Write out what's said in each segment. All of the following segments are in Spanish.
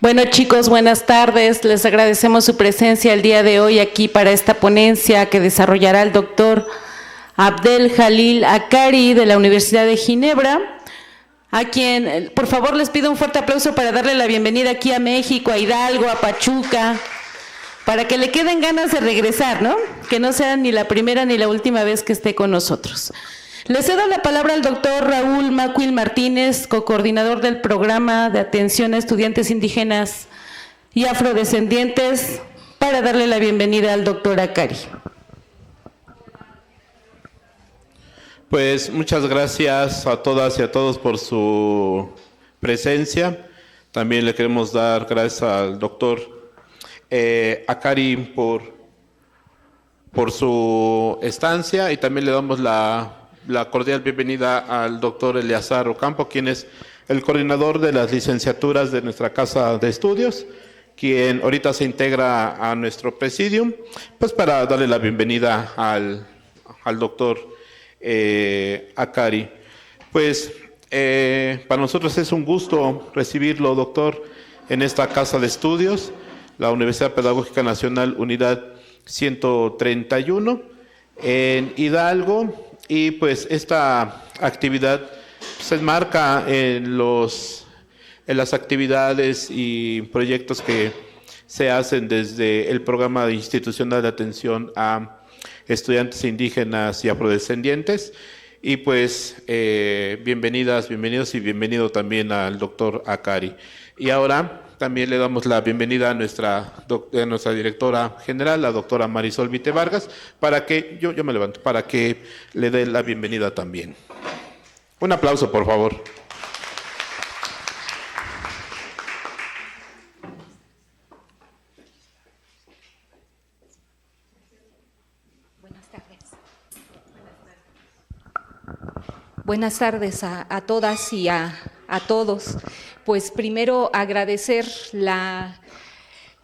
Bueno, chicos, buenas tardes. Les agradecemos su presencia el día de hoy aquí para esta ponencia que desarrollará el doctor Abdel Jalil Akari de la Universidad de Ginebra, a quien, por favor, les pido un fuerte aplauso para darle la bienvenida aquí a México, a Hidalgo, a Pachuca, para que le queden ganas de regresar, ¿no? Que no sea ni la primera ni la última vez que esté con nosotros. Le cedo la palabra al doctor Raúl Macuil Martínez, cocoordinador del Programa de Atención a Estudiantes Indígenas y Afrodescendientes, para darle la bienvenida al doctor Akari. Pues muchas gracias a todas y a todos por su presencia. También le queremos dar gracias al doctor Akari por su estancia, y también le damos la cordial bienvenida al doctor Eleazar Ocampo, quien es el coordinador de las licenciaturas de nuestra casa de estudios, quien ahorita se integra a nuestro presidium, pues para darle la bienvenida al doctor Akari. Pues para nosotros es un gusto recibirlo, doctor, en esta casa de estudios, la Universidad Pedagógica Nacional Unidad 131 en Hidalgo. Y pues esta actividad se enmarca en las actividades y proyectos que se hacen desde el Programa Institucional de Atención a Estudiantes Indígenas y Afrodescendientes. Y pues bienvenidas, bienvenidos y bienvenido también al doctor Akari. Y ahora también le damos la bienvenida a nuestra directora general, la doctora Marisol Vite Vargas, para que, yo me levanto, para que le dé la bienvenida también. Un aplauso, por favor. Buenas tardes a todas y a todos. Pues primero agradecer la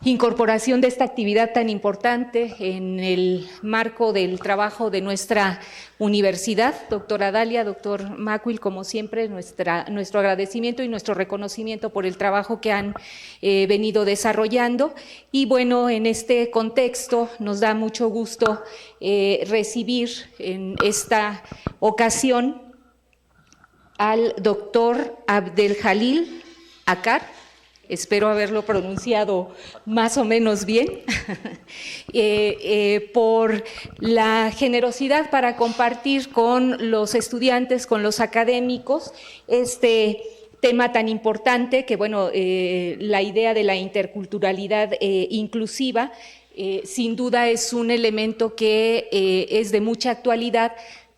incorporación de esta actividad tan importante en el marco del trabajo de nuestra universidad. Doctora Dalia, doctor Macuil, como siempre, nuestro agradecimiento y nuestro reconocimiento por el trabajo que han venido desarrollando. Y bueno, en este contexto nos da mucho gusto recibir en esta ocasión al doctor Abdel Jalil Akari, espero haberlo pronunciado más o menos bien, por la generosidad para compartir con los estudiantes, con los académicos, este tema tan importante que, bueno, la idea de la interculturalidad inclusiva, sin duda es un elemento que es de mucha actualidad,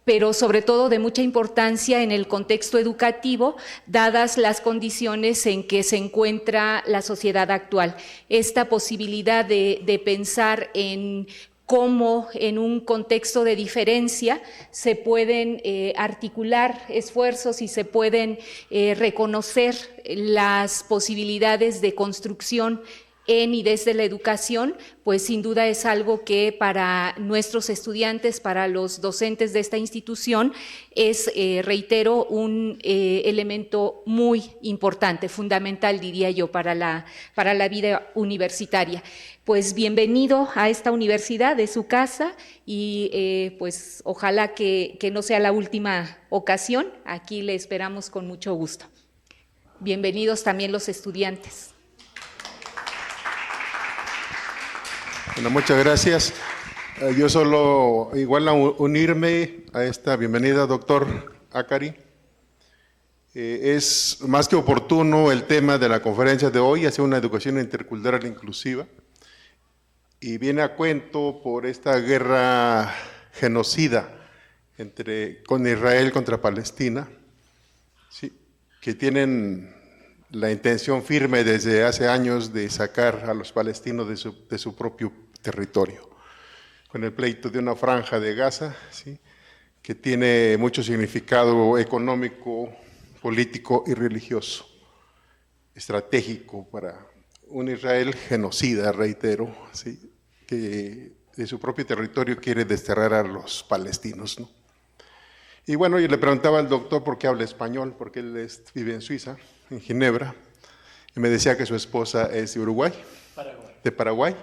pero sobre todo de mucha importancia en el contexto educativo, dadas las condiciones en que se encuentra la sociedad actual. Esta posibilidad de pensar en cómo en un contexto de diferencia se pueden articular esfuerzos y se pueden reconocer las posibilidades de construcción en y desde la educación, pues sin duda es algo que para nuestros estudiantes, para los docentes de esta institución, es, reitero, un elemento muy importante, fundamental, diría yo, para la vida universitaria. Pues bienvenido a esta universidad, de su casa, y pues ojalá que no sea la última ocasión. Aquí le esperamos con mucho gusto. Bienvenidos también los estudiantes. Bueno, muchas gracias. Yo solo igual a unirme a esta bienvenida, doctor Akari. Es más que oportuno el tema de la conferencia de hoy, hacer una educación intercultural inclusiva, y viene a cuento por esta guerra genocida con Israel contra Palestina, ¿sí?, que tienen la intención firme desde hace años de sacar a los palestinos de su propio territorio, con el pleito de una franja de Gaza, ¿sí?, que tiene mucho significado económico, político y religioso, estratégico para un Israel genocida, reitero, ¿sí?, que de su propio territorio quiere desterrar a los palestinos, ¿no? Y bueno, yo le preguntaba al doctor por qué habla español, porque él vive en Suiza, en Ginebra, Y me decía que su esposa es de Uruguay, de Paraguay.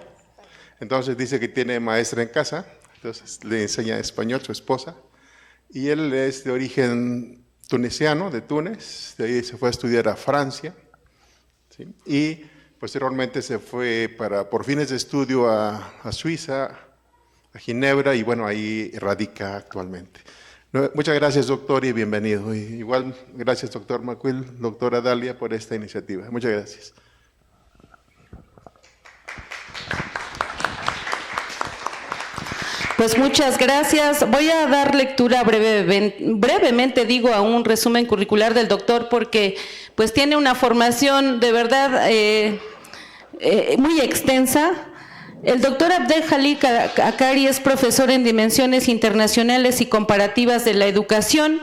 Entonces dice que tiene maestra en casa, entonces le enseña español su esposa. Y él es de origen tuneciano, de Túnez, de ahí se fue a estudiar a Francia, ¿sí? Y posteriormente se fue por fines de estudio a Suiza, a Ginebra, y bueno, ahí radica actualmente. Muchas gracias, doctor, y bienvenido. Y igual, gracias, doctor Macuil, doctora Dalia, por esta iniciativa. Muchas gracias. Pues muchas gracias. Voy a dar lectura brevemente, digo, a un resumen curricular del doctor, porque pues tiene una formación de verdad muy extensa. El doctor Abdel Jalil Akari es profesor en Dimensiones Internacionales y Comparativas de la Educación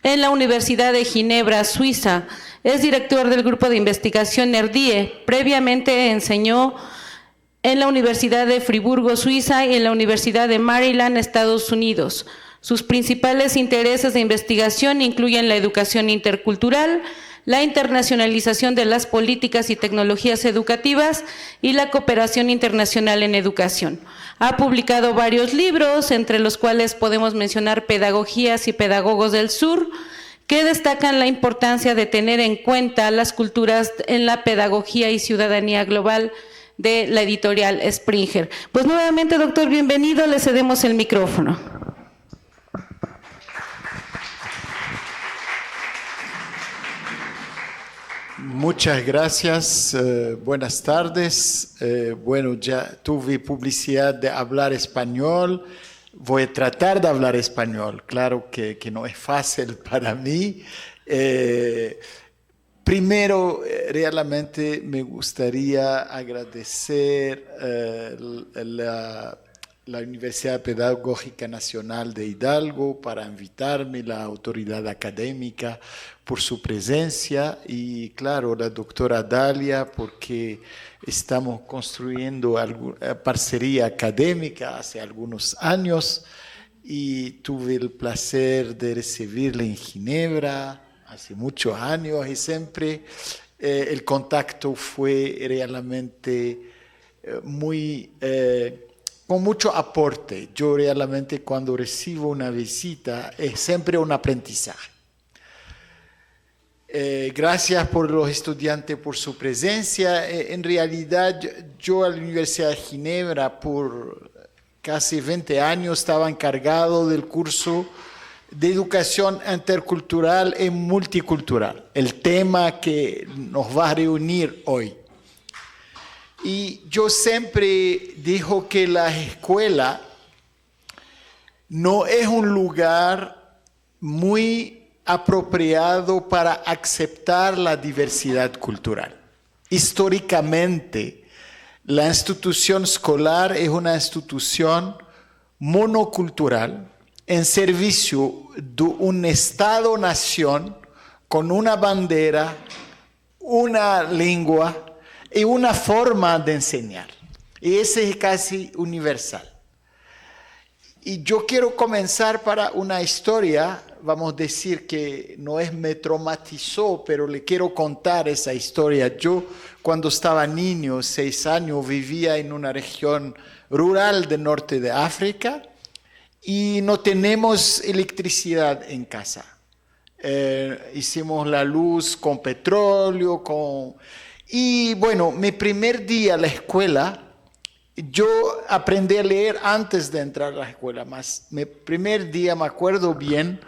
en la Universidad de Ginebra, Suiza. Es director del Grupo de Investigación ERDIE. Previamente enseñó en la Universidad de Friburgo, Suiza, y en la Universidad de Maryland, Estados Unidos. Sus principales intereses de investigación incluyen la educación intercultural, la internacionalización de las políticas y tecnologías educativas y la cooperación internacional en educación. Ha publicado varios libros, entre los cuales podemos mencionar Pedagogías y Pedagogos del Sur, que destacan la importancia de tener en cuenta las culturas en la pedagogía y ciudadanía global, de la editorial Springer. Pues nuevamente, doctor, bienvenido, le cedemos el micrófono. Muchas gracias, buenas tardes. Bueno, ya tuve publicidad de hablar español, voy a tratar de hablar español, claro que no es fácil para mí. Primero, realmente me gustaría agradecer la Universidad Pedagógica Nacional de Hidalgo para invitarme, la autoridad académica por su presencia y, claro, la doctora Dalia, porque estamos construyendo parcería académica hace algunos años y tuve el placer de recibirla en Ginebra hace muchos años y siempre el contacto fue realmente con mucho aporte. Yo realmente cuando recibo una visita es siempre un aprendizaje. Gracias por los estudiantes por su presencia. En realidad yo a la Universidad de Ginebra por casi 20 años estaba encargado del curso de educación intercultural y multicultural, el tema que nos va a reunir hoy. Y yo siempre digo que la escuela no es un lugar muy apropiado para aceptar la diversidad cultural. Históricamente, la institución escolar es una institución monocultural en servicio de un Estado-nación con una bandera, una lengua y una forma de enseñar. Y ese es casi universal. Y yo quiero comenzar para una historia, vamos a decir que no es me traumatizó, pero le quiero contar esa historia. Yo cuando estaba niño, 6 años, vivía en una región rural del norte de África, y no tenemos electricidad en casa. Hicimos la luz con petróleo, Y bueno, mi primer día a la escuela, yo aprendí a leer antes de entrar a la escuela, mas mi primer día, me acuerdo bien,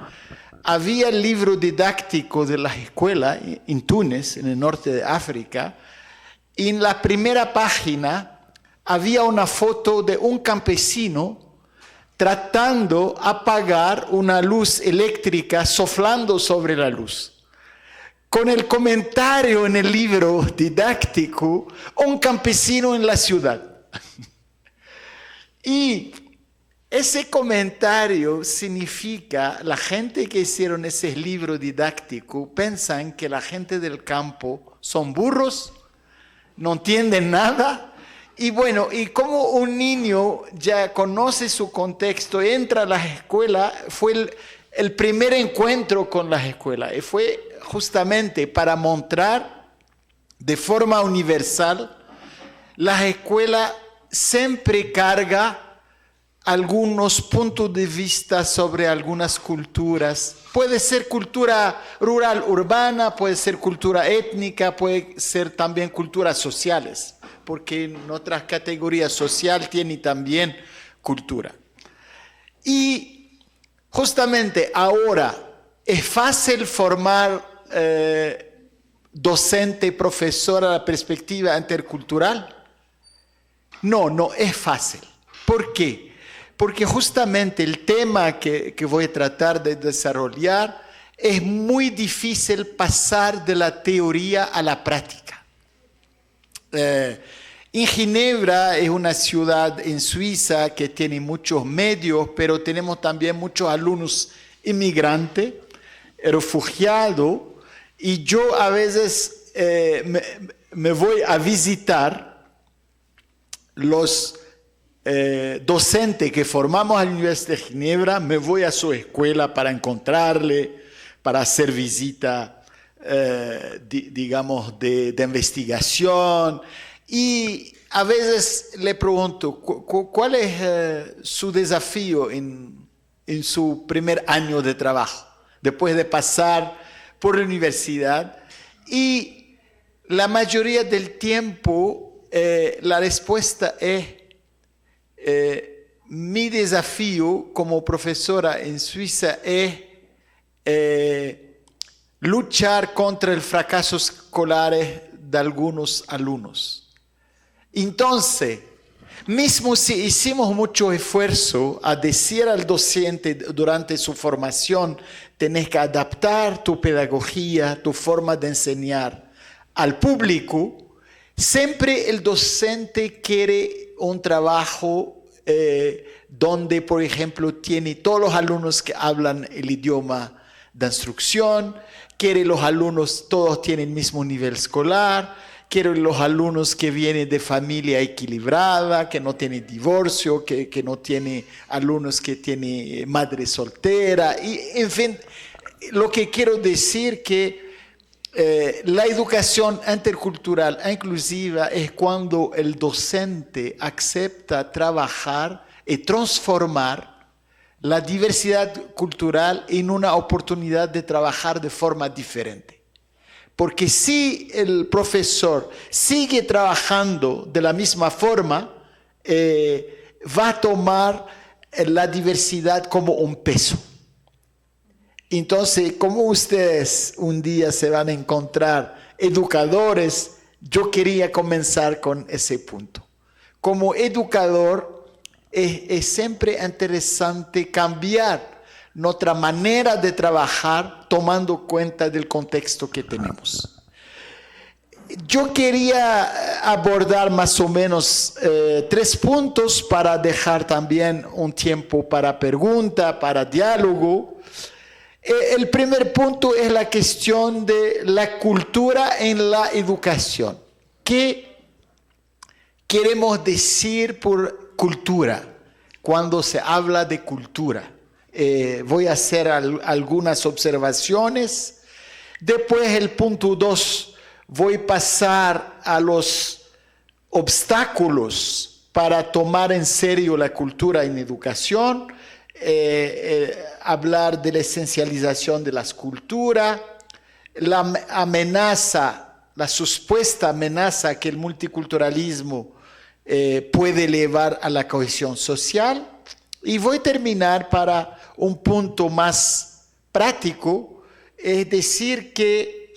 había el libro didáctico de la escuela en Túnez, en el norte de África, y en la primera página había una foto de un campesino tratando de apagar una luz eléctrica, soflando sobre la luz. Con el comentario en el libro didáctico, un campesino en la ciudad. Y ese comentario significa, la gente que hicieron ese libro didáctico piensan que la gente del campo son burros, no entienden nada. Y bueno, y como un niño ya conoce su contexto, entra a la escuela, fue el primer encuentro con la escuela. Y fue justamente para mostrar de forma universal, la escuela siempre carga algunos puntos de vista sobre algunas culturas. Puede ser cultura rural, urbana, puede ser cultura étnica, puede ser también culturas sociales, porque en otras categorías social tiene también cultura. Y justamente ahora es fácil formar docente, profesor a la perspectiva intercultural. No es fácil. ¿Por qué? Porque justamente el tema que voy a tratar de desarrollar es muy difícil pasar de la teoría a la práctica. En Ginebra es una ciudad en Suiza que tiene muchos medios, pero tenemos también muchos alumnos inmigrantes, refugiados, y yo a veces me voy a visitar los docentes que formamos a la Universidad de Ginebra, me voy a su escuela para encontrarle, para hacer visita, digamos, de investigación. Y a veces le pregunto, ¿cuál es su desafío en su primer año de trabajo, después de pasar por la universidad? Y la mayoría del tiempo la respuesta es, mi desafío como profesora en Suiza es luchar contra el fracaso escolar de algunos alumnos. Entonces, mismo si hicimos mucho esfuerzo a decir al docente durante su formación, tenés que adaptar tu pedagogía, tu forma de enseñar al público, siempre el docente quiere un trabajo donde, por ejemplo, tiene todos los alumnos que hablan el idioma de instrucción, quiere los alumnos, todos tienen el mismo nivel escolar, quiere los alumnos que vienen de familia equilibrada, que no tienen divorcio, que no tiene alumnos que tienen madre soltera, y en fin, lo que quiero decir que la educación intercultural e inclusiva es cuando el docente acepta trabajar y transformar la diversidad cultural en una oportunidad de trabajar de forma diferente. Porque si el profesor sigue trabajando de la misma forma, va a tomar la diversidad como un peso. Entonces, como ustedes un día se van a encontrar educadores, yo quería comenzar con ese punto. Como educador, es siempre interesante cambiar nuestra manera de trabajar tomando cuenta del contexto que tenemos. Yo quería abordar más o menos 3 puntos para dejar también un tiempo para pregunta, para diálogo. El primer punto es la cuestión de la cultura en la educación. ¿Qué queremos decir por cultura cuando se habla de cultura? Voy a hacer algunas observaciones. Después, el punto 2, voy a pasar a los obstáculos para tomar en serio la cultura en educación. Hablar de la esencialización de las culturas, la amenaza, la supuesta amenaza que el multiculturalismo puede llevar a la cohesión social. Y voy a terminar para un punto más práctico, es decir, que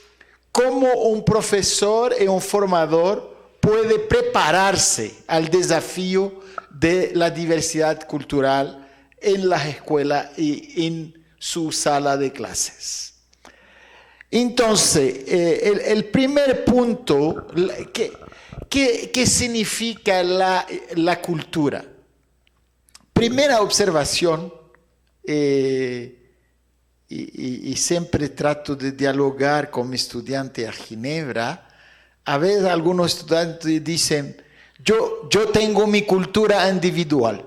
cómo un profesor y un formador puede prepararse al desafío de la diversidad cultural en las escuelas y en su sala de clases. Entonces, el primer punto, ¿qué significa la cultura? Primera observación, y siempre trato de dialogar con mi estudiante a Ginebra, a veces algunos estudiantes dicen, yo tengo mi cultura individual.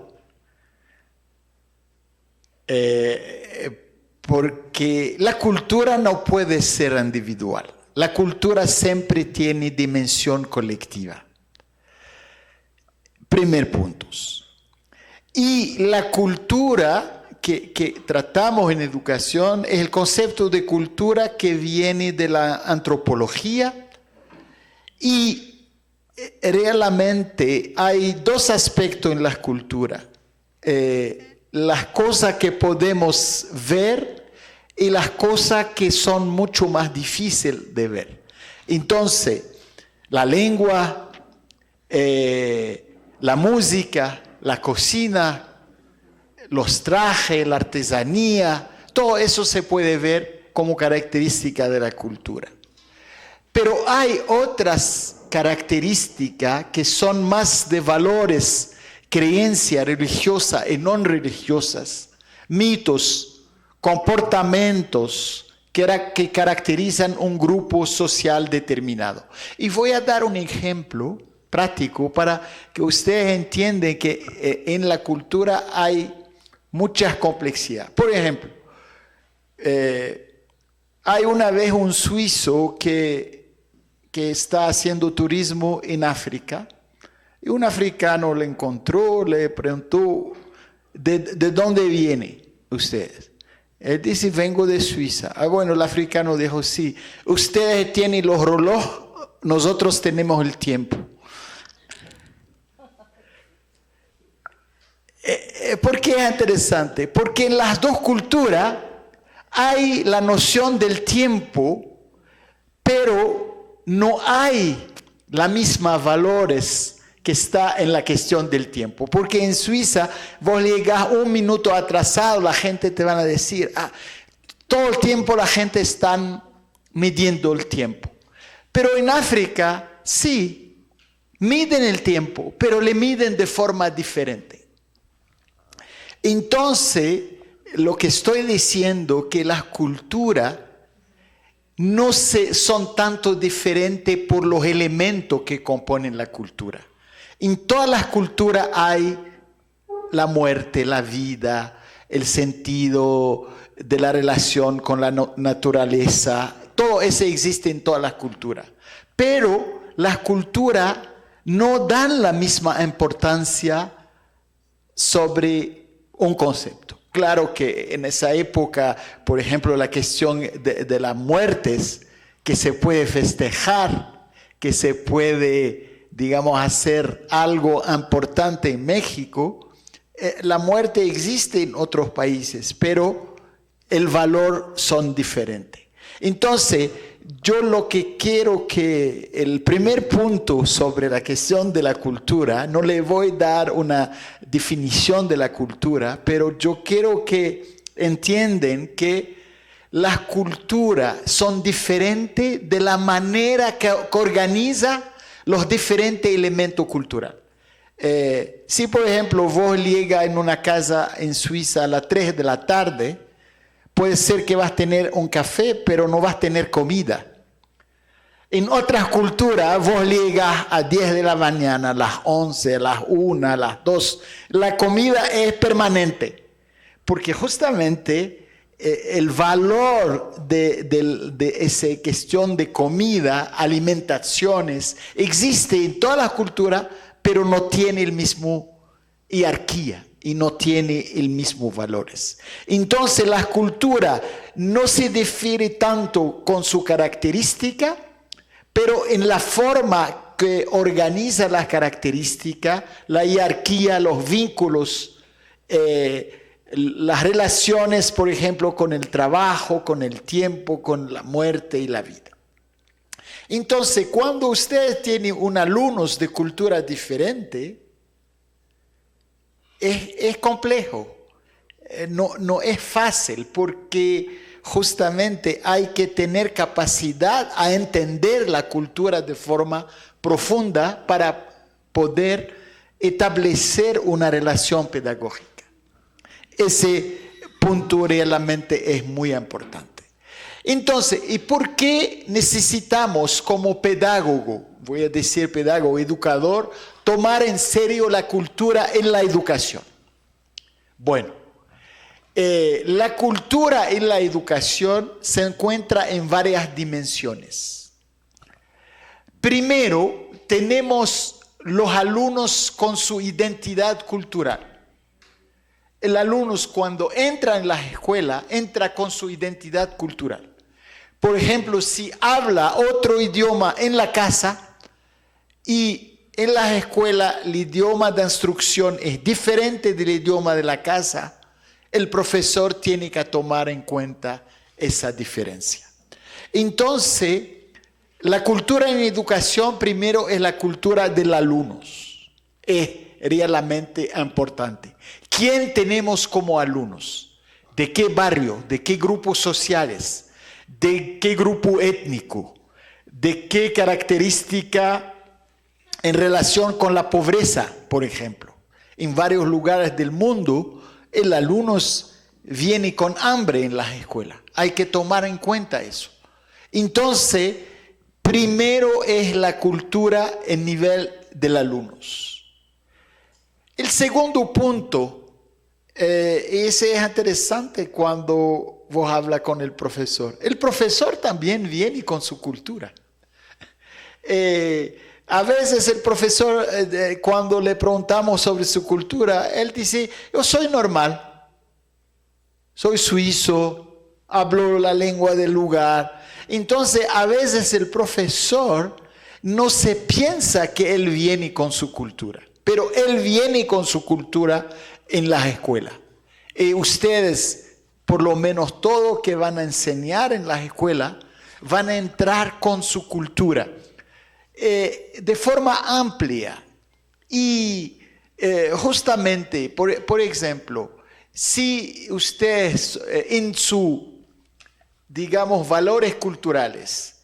Porque la cultura no puede ser individual. la cultura siempre tiene dimensión colectiva. Primer punto. Y la cultura que tratamos en educación es el concepto de cultura que viene de la antropología, y realmente hay dos aspectos en la cultura. Las cosas que podemos ver y las cosas que son mucho más difíciles de ver. Entonces, la lengua, la música, la cocina, los trajes, la artesanía, todo eso se puede ver como característica de la cultura. Pero hay otras características que son más de valores, creencias religiosas y no religiosas, mitos, comportamientos que caracterizan un grupo social determinado. Y voy a dar un ejemplo práctico para que ustedes entiendan que en la cultura hay muchas complejidades. Por ejemplo, hay una vez un suizo que está haciendo turismo en África, y un africano le encontró, le preguntó, ¿de dónde viene ustedes? Él dice, vengo de Suiza. Bueno, el africano dijo, sí, ustedes tienen los relojes, nosotros tenemos el tiempo. ¿Por qué es interesante? Porque en las dos culturas hay la noción del tiempo, pero no hay la misma valores que está en la cuestión del tiempo. Porque en Suiza, vos llegás un minuto atrasado, la gente te van a decir, todo el tiempo la gente está midiendo el tiempo. Pero en África, sí, miden el tiempo, pero le miden de forma diferente. Entonces, lo que estoy diciendo que las culturas no son tanto diferentes por los elementos que componen la cultura. En todas las culturas hay la muerte, la vida, el sentido de la relación con la naturaleza. Todo eso existe en todas las culturas. Pero las culturas no dan la misma importancia sobre un concepto. Claro que en esa época, por ejemplo, la cuestión de las muertes, que se puede festejar, que se puede, digamos, hacer algo importante en México, la muerte existe en otros países, pero el valor son diferentes. Entonces, yo lo que quiero que el primer punto sobre la cuestión de la cultura, no le voy a dar una definición de la cultura, pero yo quiero que entiendan que las culturas son diferentes de la manera que organiza los diferentes elementos culturales. Si, por ejemplo, vos llegas en una casa en Suiza a las 3 de la tarde, puede ser que vas a tener un café, pero no vas a tener comida. En otras culturas, vos llegas a 10 de la mañana, a las 11, a las 1, a las 2. La comida es permanente, porque justamente el valor de esa cuestión de comida, alimentaciones, existe en todas las culturas, pero no tiene el mismo jerarquía y no tiene el mismo valores. Entonces la cultura no se difiere tanto con su característica, pero en la forma que organiza las características, la jerarquía, los vínculos, las relaciones, por ejemplo, con el trabajo, con el tiempo, con la muerte y la vida. Entonces, cuando ustedes tienen alumnos de cultura diferente, es complejo, no es fácil, porque justamente hay que tener capacidad a entender la cultura de forma profunda para poder establecer una relación pedagógica. Ese punto realmente es muy importante. Entonces, ¿y por qué necesitamos como pedagogo, voy a decir pedagogo, educador, tomar en serio la cultura en la educación? Bueno, la cultura en la educación se encuentra en varias dimensiones. Primero, tenemos los alumnos con su identidad cultural. El alumno cuando entra en la escuela, entra con su identidad cultural. Por ejemplo, si habla otro idioma en la casa y en la escuela el idioma de instrucción es diferente del idioma de la casa, el profesor tiene que tomar en cuenta esa diferencia. Entonces, la cultura en educación primero es la cultura del alumno. Es realmente importante. ¿Quién tenemos como alumnos? ¿De qué barrio? ¿De qué grupos sociales? ¿De qué grupo étnico? ¿De qué característica en relación con la pobreza, por ejemplo? En varios lugares del mundo, el alumno viene con hambre en las escuelas. Hay que tomar en cuenta eso. Entonces, primero es la cultura en nivel del alumno. El segundo punto, ese es interesante cuando vos hablas con el profesor. El profesor también viene con su cultura. A veces el profesor, cuando le preguntamos sobre su cultura, él dice, yo soy normal, soy suizo, hablo la lengua del lugar. Entonces, a veces el profesor no se piensa que él viene con su cultura, pero él viene con su cultura en las escuelas. Y ustedes, por lo menos todos que van a enseñar en las escuelas, van a entrar con su cultura de forma amplia. Y justamente, por ejemplo, si ustedes en su, digamos, valores culturales,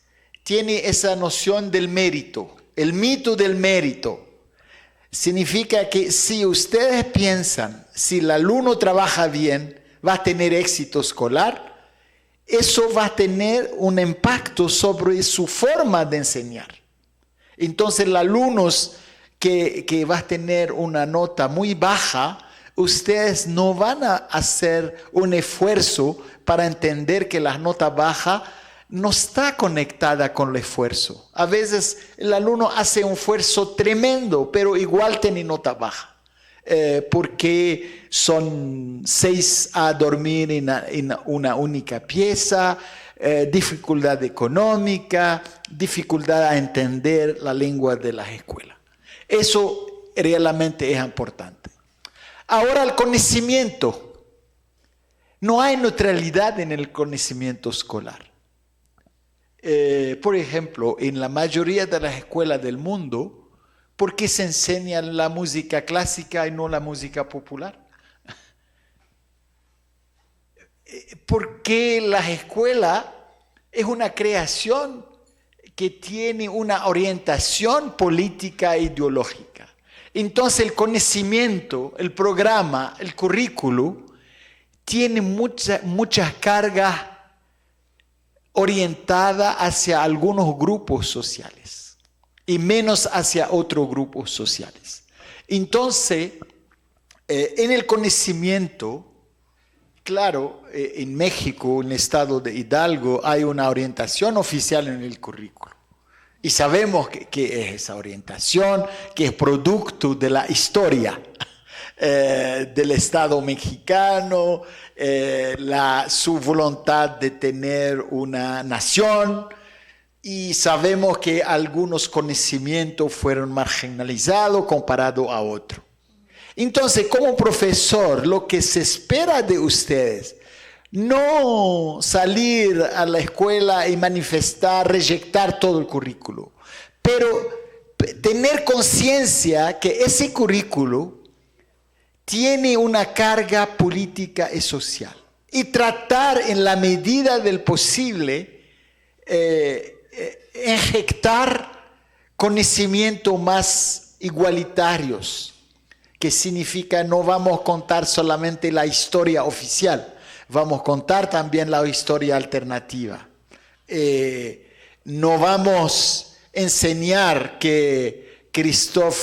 tiene esa noción del mérito, el mito del mérito, significa que si ustedes piensan, si el alumno trabaja bien, va a tener éxito escolar, eso va a tener un impacto sobre su forma de enseñar. Entonces, el alumno que va a tener una nota muy baja, ustedes no van a hacer un esfuerzo para entender que la nota baja no está conectada con el esfuerzo. A veces el alumno hace un esfuerzo tremendo, pero igual tiene nota baja. Porque son 6 a dormir en una única pieza, dificultad económica, dificultad a entender la lengua de las escuelas. Eso realmente es importante. Ahora el conocimiento. No hay neutralidad en el conocimiento escolar. Por ejemplo, en la mayoría de las escuelas del mundo, ¿por qué se enseña la música clásica y no la música popular? Porque la escuela es una creación que tiene una orientación política e ideológica. Entonces el conocimiento, el programa, el currículo, tiene muchas cargas orientadas hacia algunos grupos sociales y menos hacia otros grupos sociales. Entonces, en el conocimiento, claro, en México, en el estado de Hidalgo, hay una orientación oficial en el currículo. Y sabemos que es esa orientación, que es producto de la historia del Estado mexicano, su voluntad de tener una nación, y sabemos que algunos conocimientos fueron marginalizados comparado a otros. Entonces, como profesor, lo que se espera de ustedes, no salir a la escuela y manifestar, rejectar todo el currículo, pero tener conciencia que ese currículo tiene una carga política y social, y tratar en la medida del posible inyectar conocimientos más igualitarios, que significa no vamos a contar solamente la historia oficial, vamos a contar también la historia alternativa. No vamos a enseñar que Cristóbal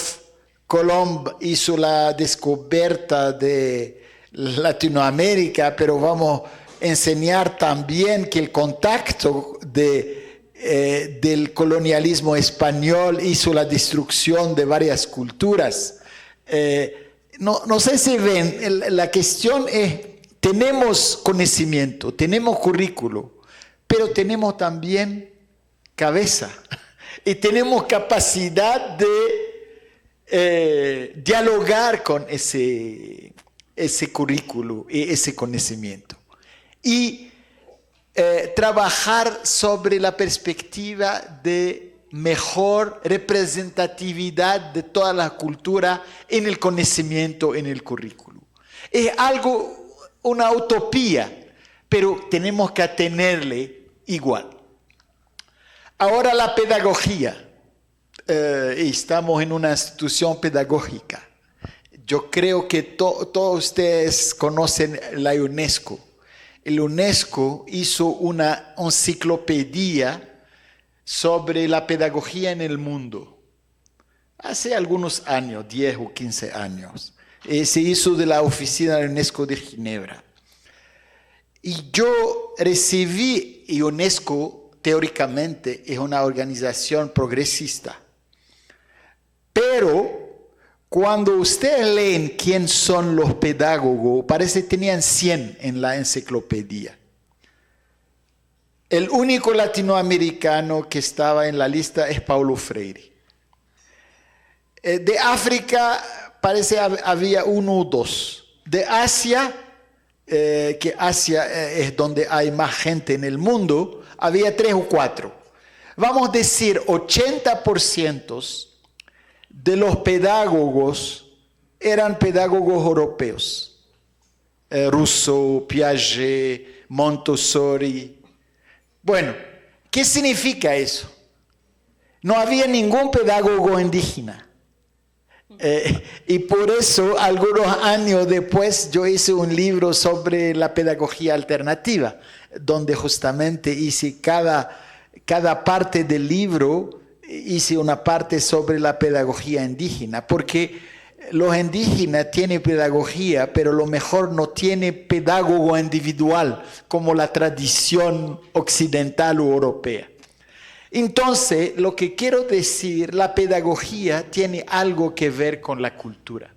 Colón hizo la descubierta de Latinoamérica, pero vamos a enseñar también que el contacto de del colonialismo español hizo la destrucción de varias culturas. No sé si ven, la cuestión es, tenemos conocimiento, tenemos currículo, pero tenemos también cabeza y tenemos capacidad de dialogar con ese currículo y ese conocimiento. Y trabajar sobre la perspectiva de mejor representatividad de toda la cultura en el conocimiento, en el currículo. Es algo, una utopía, pero tenemos que atenerle igual. Ahora la pedagogía. Estamos en una institución pedagógica. Yo creo que todos ustedes conocen la UNESCO. El UNESCO hizo una enciclopedia sobre la pedagogía en el mundo. Hace algunos años, 10 o 15 años. Se hizo de la oficina de UNESCO de Ginebra. Y yo recibí, y UNESCO teóricamente es una organización progresista. Pero cuando ustedes leen quién son los pedagogos, parece que tenían 100 en la enciclopedia. El único latinoamericano que estaba en la lista es Paulo Freire. De África parece había 1 o 2. De Asia, que Asia es donde hay más gente en el mundo, había 3 o 4. Vamos a decir 80% de los pedagogos eran pedagogos europeos. Rousseau, Piaget, Montessori. Bueno, ¿qué significa eso? No había ningún pedagogo indígena. Y por eso, algunos años después, yo hice un libro sobre la pedagogía alternativa, donde justamente hice cada parte del libro, hice una parte sobre la pedagogía indígena, porque los indígenas tienen pedagogía, pero lo mejor no tiene pedagogo individual, como la tradición occidental o europea. Entonces, lo que quiero decir, la pedagogía tiene algo que ver con la cultura.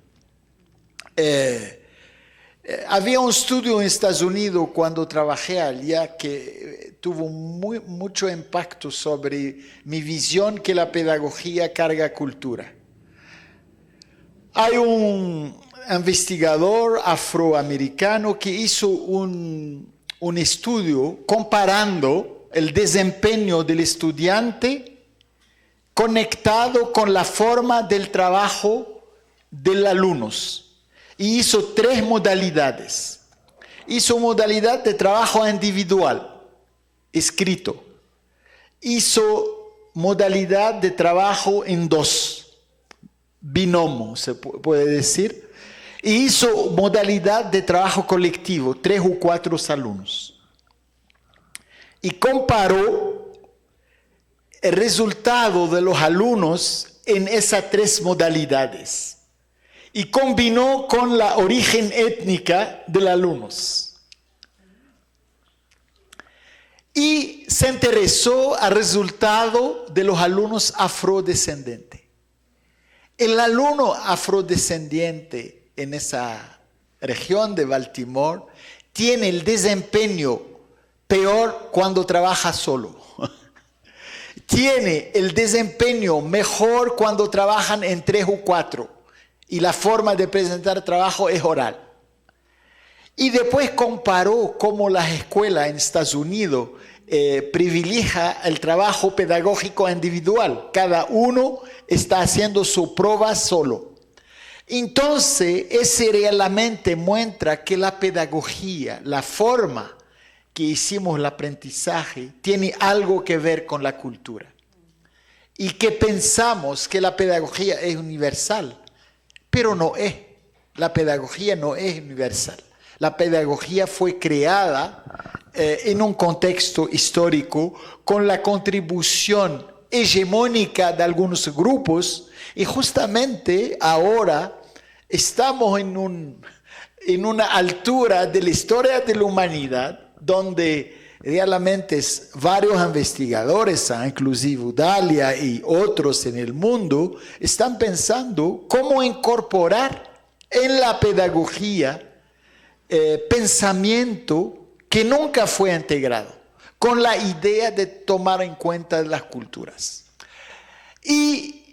Había un estudio en Estados Unidos cuando trabajé allá que tuvo mucho impacto sobre mi visión que la pedagogía carga cultura. Hay un investigador afroamericano que hizo un estudio comparando el desempeño del estudiante conectado con la forma del trabajo de los alumnos. Y hizo 3 modalidades. Hizo modalidad de trabajo individual, escrito. Hizo modalidad de trabajo en 2, binomio, se puede decir. Y hizo modalidad de trabajo colectivo, 3 o 4 alumnos. Y comparó el resultado de los alumnos en esas 3 modalidades. Y combinó con la origen étnica de los alumnos. Y se interesó al resultado de los alumnos afrodescendientes. El alumno afrodescendiente en esa región de Baltimore tiene el desempeño peor cuando trabaja solo. Tiene el desempeño mejor cuando trabajan en 3 o 4. Y la forma de presentar trabajo es oral. Y después comparó cómo las escuelas en Estados Unidos privilegia el trabajo pedagógico individual. Cada uno está haciendo su prueba solo. Entonces, ese realmente muestra que la pedagogía, la forma que hicimos el aprendizaje, tiene algo que ver con la cultura. Y que pensamos que la pedagogía es universal. Pero no es. La pedagogía no es universal. La pedagogía fue creada en un contexto histórico con la contribución hegemónica de algunos grupos y justamente ahora estamos en una altura de la historia de la humanidad donde realmente varios investigadores, inclusive Dalia y otros en el mundo, están pensando cómo incorporar en la pedagogía pensamiento que nunca fue integrado, con la idea de tomar en cuenta las culturas. Y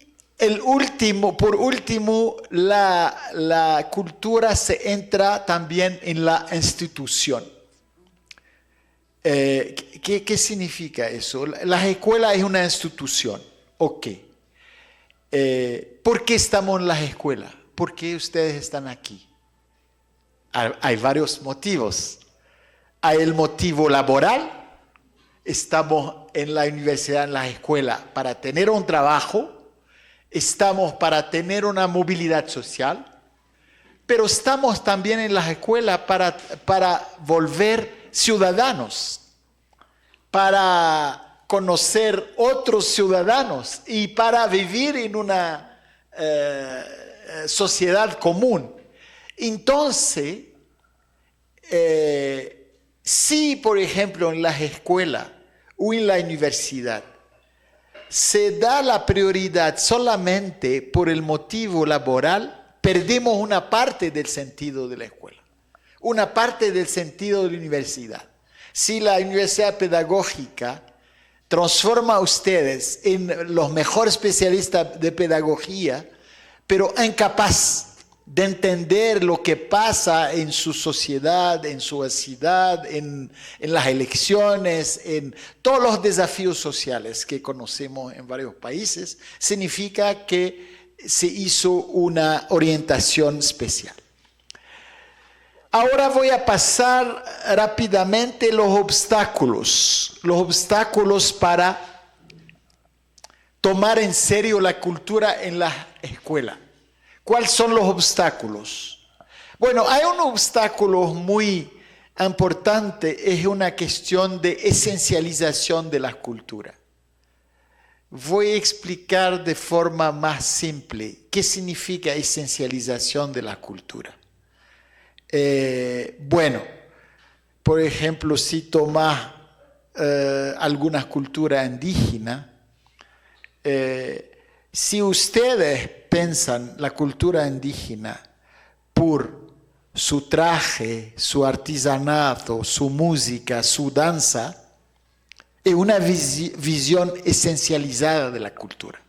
por último, la cultura se entra también en la institución. ¿Qué significa eso? La escuela es una institución. Ok. ¿Por qué estamos en las escuelas? ¿Por qué ustedes están aquí? Hay varios motivos. Hay el motivo laboral. Estamos en la universidad, en la escuela, para tener un trabajo. Estamos para tener una movilidad social. Pero estamos también en las escuelas para volver ciudadanos, para conocer otros ciudadanos y para vivir en una sociedad común. Entonces, si por ejemplo en las escuelas o en la universidad se da la prioridad solamente por el motivo laboral, perdemos una parte del sentido de la escuela, una parte del sentido de la universidad. Si la universidad pedagógica transforma a ustedes en los mejores especialistas de pedagogía, pero incapaz de entender lo que pasa en su sociedad, en su ciudad, en las elecciones, en todos los desafíos sociales que conocemos en varios países, significa que se hizo una orientación especial. Ahora voy a pasar rápidamente los obstáculos para tomar en serio la cultura en la escuela. ¿Cuáles son los obstáculos? Bueno, hay un obstáculo muy importante, es una cuestión de esencialización de la cultura. Voy a explicar de forma más simple qué significa esencialización de la cultura. Bueno, por ejemplo, si tomas algunas culturas indígenas, si ustedes piensan la cultura indígena por su traje, su artesanato, su música, su danza, es una visión esencializada de la cultura,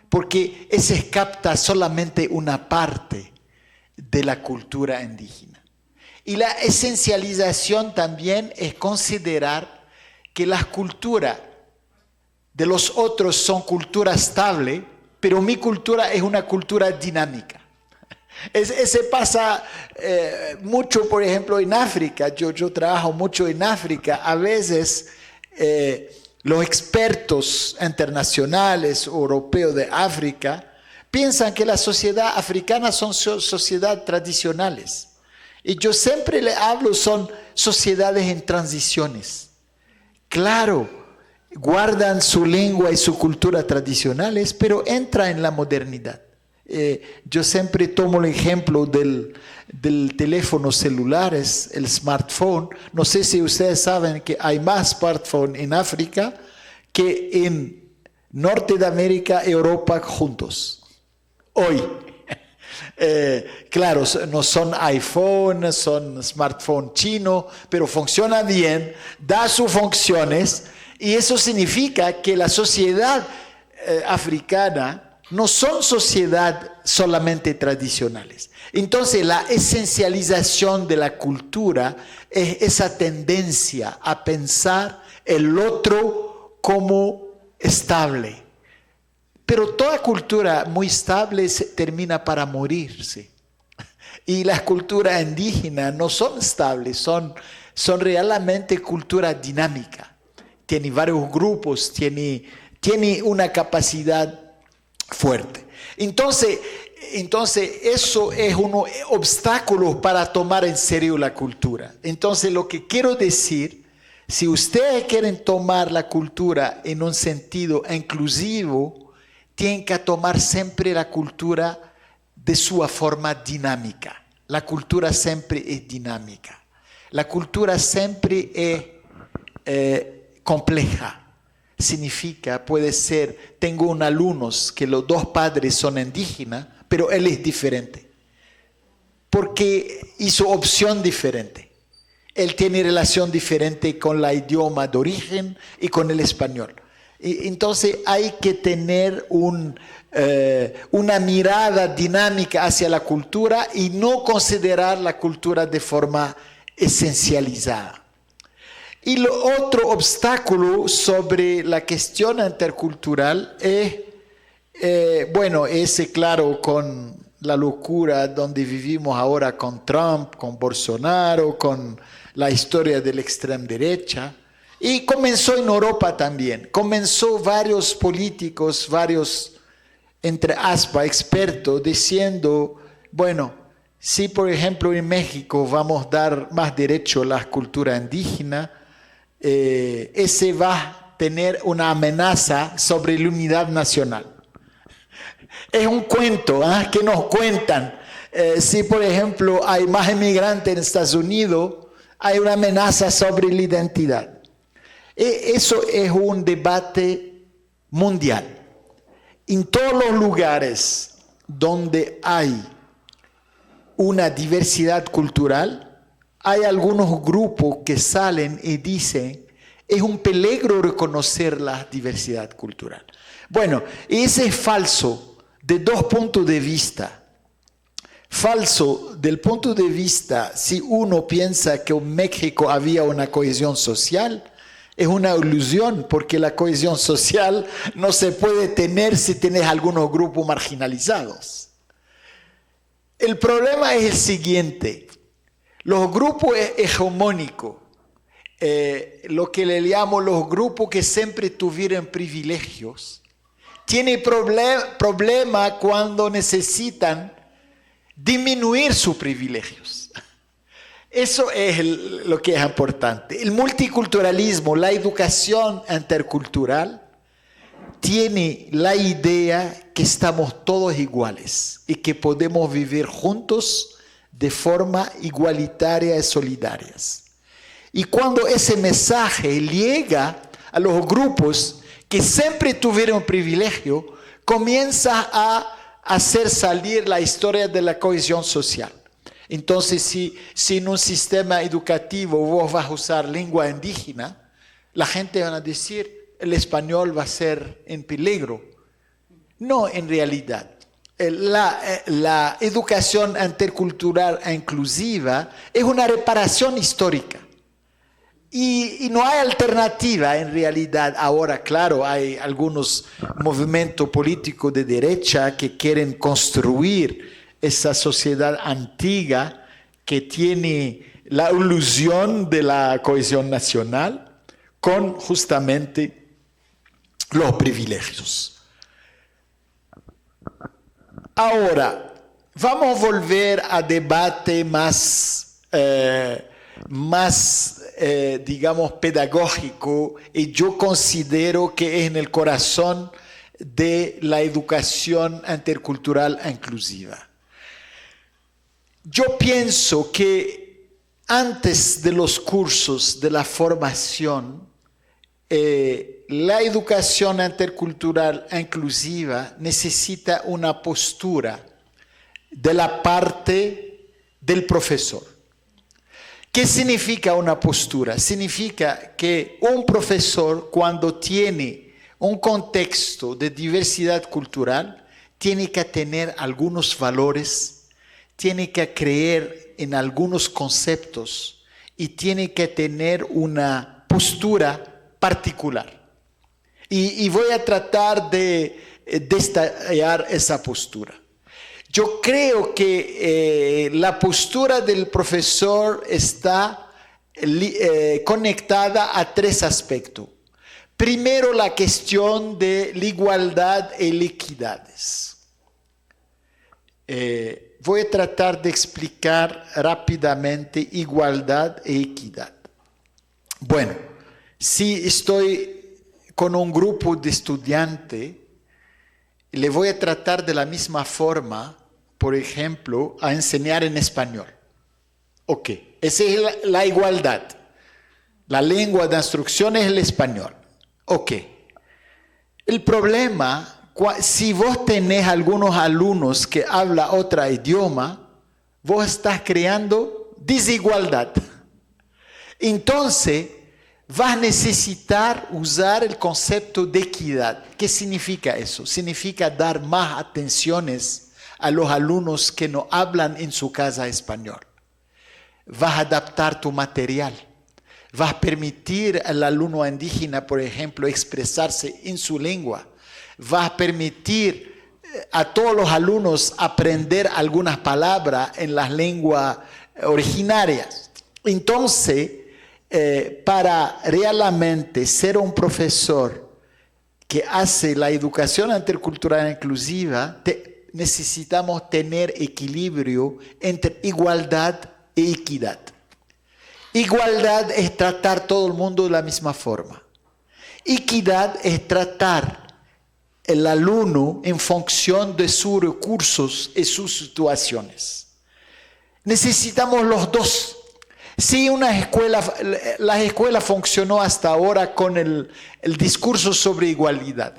porque se capta solamente una parte de la cultura indígena. Y la esencialización también es considerar que las culturas de los otros son culturas estables, pero mi cultura es una cultura dinámica. Ese pasa mucho, por ejemplo, en África. Yo trabajo mucho en África. A veces los expertos internacionales europeos de África piensan que la sociedad africana son sociedades tradicionales. Y yo siempre le hablo, son sociedades en transiciones. Claro, guardan su lengua y su cultura tradicionales, pero entran en la modernidad. Yo siempre tomo el ejemplo del teléfono celulares, el smartphone. No sé si ustedes saben que hay más smartphones en África que en Norte de América y Europa juntos. Hoy. Claro, no son iPhone, son smartphone chino, pero funciona bien, da sus funciones. Y eso significa que la sociedad africana no son sociedades solamente tradicionales. Entonces, la esencialización de la cultura es esa tendencia a pensar el otro como estable. Pero toda cultura muy estable termina para morirse. Y las culturas indígenas no son estables, son realmente cultura dinámica. Tiene varios grupos, tiene una capacidad fuerte. Entonces eso es un obstáculo para tomar en serio la cultura. Entonces lo que quiero decir, si ustedes quieren tomar la cultura en un sentido inclusivo, tienen que tomar siempre la cultura de su forma dinámica. La cultura siempre es dinámica. La cultura siempre es compleja. Significa, puede ser, tengo un alumno que los dos padres son indígenas, pero él es diferente, porque hizo opción diferente. Él tiene relación diferente con el idioma de origen y con el español. Y entonces hay que tener una mirada dinámica hacia la cultura y no considerar la cultura de forma esencializada. Y lo otro obstáculo sobre la cuestión intercultural es, ese claro con la locura donde vivimos ahora con Trump, con Bolsonaro, con la historia de la extrema derecha. Y comenzó en Europa también. Comenzó varios políticos, varios, entre aspas, expertos, diciendo, si por ejemplo en México vamos a dar más derecho a la cultura indígena, ese va a tener una amenaza sobre la unidad nacional. Es un cuento que nos cuentan. Si, por ejemplo, hay más inmigrantes en Estados Unidos, hay una amenaza sobre la identidad. Eso es un debate mundial. En todos los lugares donde hay una diversidad cultural, hay algunos grupos que salen y dicen, es un peligro reconocer la diversidad cultural. Ese es falso de dos puntos de vista. Falso del punto de vista, si uno piensa que en México había una cohesión social, es una ilusión, porque la cohesión social no se puede tener si tienes algunos grupos marginalizados. El problema es el siguiente. Los grupos hegemónicos, lo que le llamo los grupos que siempre tuvieron privilegios, tienen problema cuando necesitan disminuir sus privilegios. Eso es lo que es importante. El multiculturalismo, la educación intercultural, tiene la idea que estamos todos iguales y que podemos vivir juntos de forma igualitaria y solidaria. Y cuando ese mensaje llega a los grupos que siempre tuvieron privilegio, comienza a hacer salir la historia de la cohesión social. Entonces, si en un sistema educativo vos vas a usar lengua indígena, la gente va a decir, el español va a ser en peligro. No, en realidad. La educación intercultural e inclusiva es una reparación histórica. Y no hay alternativa en realidad. Ahora, claro, hay algunos movimientos políticos de derecha que quieren construir esa sociedad antigua que tiene la ilusión de la cohesión nacional con justamente los privilegios. Ahora, vamos a volver a debate más digamos, pedagógico, y yo considero que es en el corazón de la educación intercultural e inclusiva. Yo pienso que antes de los cursos de la formación, la educación intercultural e inclusiva necesita una postura de la parte del profesor. ¿Qué significa una postura? Significa que un profesor, cuando tiene un contexto de diversidad cultural, tiene que tener algunos valores, tiene que creer en algunos conceptos y tiene que tener una postura particular. Y voy a tratar de detallar esa postura. Yo creo que la postura del profesor está conectada a tres aspectos. Primero, la cuestión de la igualdad y la equidad. Voy a tratar de explicar rápidamente igualdad y equidad. Bueno, si estoy con un grupo de estudiantes, le voy a tratar de la misma forma, por ejemplo, a enseñar en español. Ok, esa es la igualdad. La lengua de instrucción es el español. Ok. El problema, si vos tenés algunos alumnos que hablan otro idioma, vos estás creando desigualdad. Entonces, vas a necesitar usar el concepto de equidad. ¿Qué significa eso? Significa dar más atenciones a los alumnos que no hablan en su casa español. Vas a adaptar tu material. Vas a permitir al alumno indígena, por ejemplo, expresarse en su lengua. Vas a permitir a todos los alumnos aprender algunas palabras en las lenguas originarias. Entonces, para realmente ser un profesor que hace la educación intercultural inclusiva, necesitamos tener equilibrio entre igualdad e equidad. Igualdad es tratar todo el mundo de la misma forma. Equidad es tratar el alumno en función de sus recursos y sus situaciones. Necesitamos los dos. Si la escuela funcionó hasta ahora con el discurso sobre igualdad,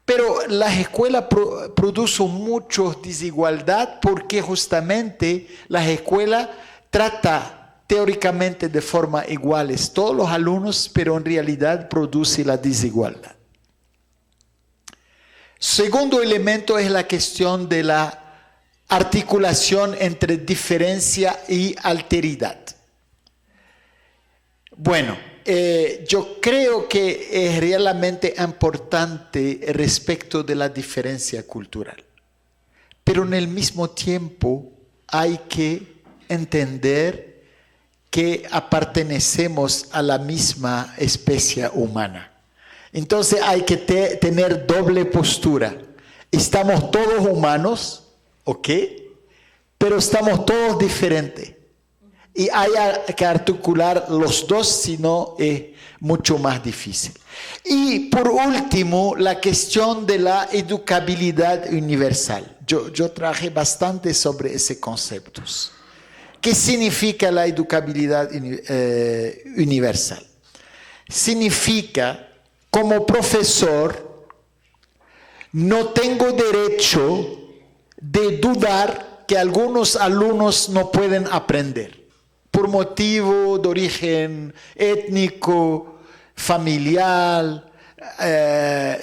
pero la escuela produce mucha desigualdad porque justamente la escuela trata teóricamente de forma iguales todos los alumnos, pero en realidad produce la desigualdad. Segundo elemento es la cuestión de la articulación entre diferencia y alteridad. Bueno, yo creo que es realmente importante respecto de la diferencia cultural, pero en el mismo tiempo hay que entender que pertenecemos a la misma especie humana. Entonces hay que tener doble postura. Estamos todos humanos, ¿ok? Pero estamos todos diferentes. Y hay que articular los dos, si no es mucho más difícil. Y por último, la cuestión de la educabilidad universal. Yo traje bastante sobre ese concepto. ¿Qué significa la educabilidad universal? Significa, como profesor, no tengo derecho de dudar que algunos alumnos no pueden aprender por motivo de origen étnico, familiar,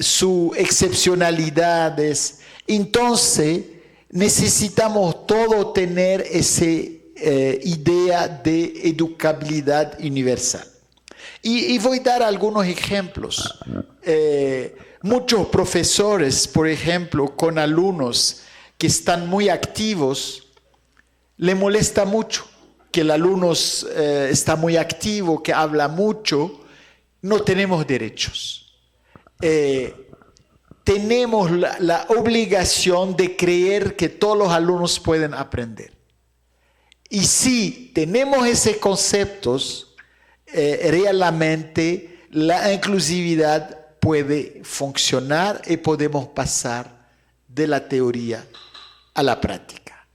sus excepcionalidades. Entonces, necesitamos todos tener esa idea de educabilidad universal. Y voy a dar algunos ejemplos. Muchos profesores, por ejemplo, con alumnos que están muy activos, le molesta mucho que el alumno está muy activo, que habla mucho. No tenemos derechos. Tenemos la obligación de creer que todos los alumnos pueden aprender. Y si tenemos esos conceptos, realmente la inclusividad puede funcionar y podemos pasar de la teoría a la práctica.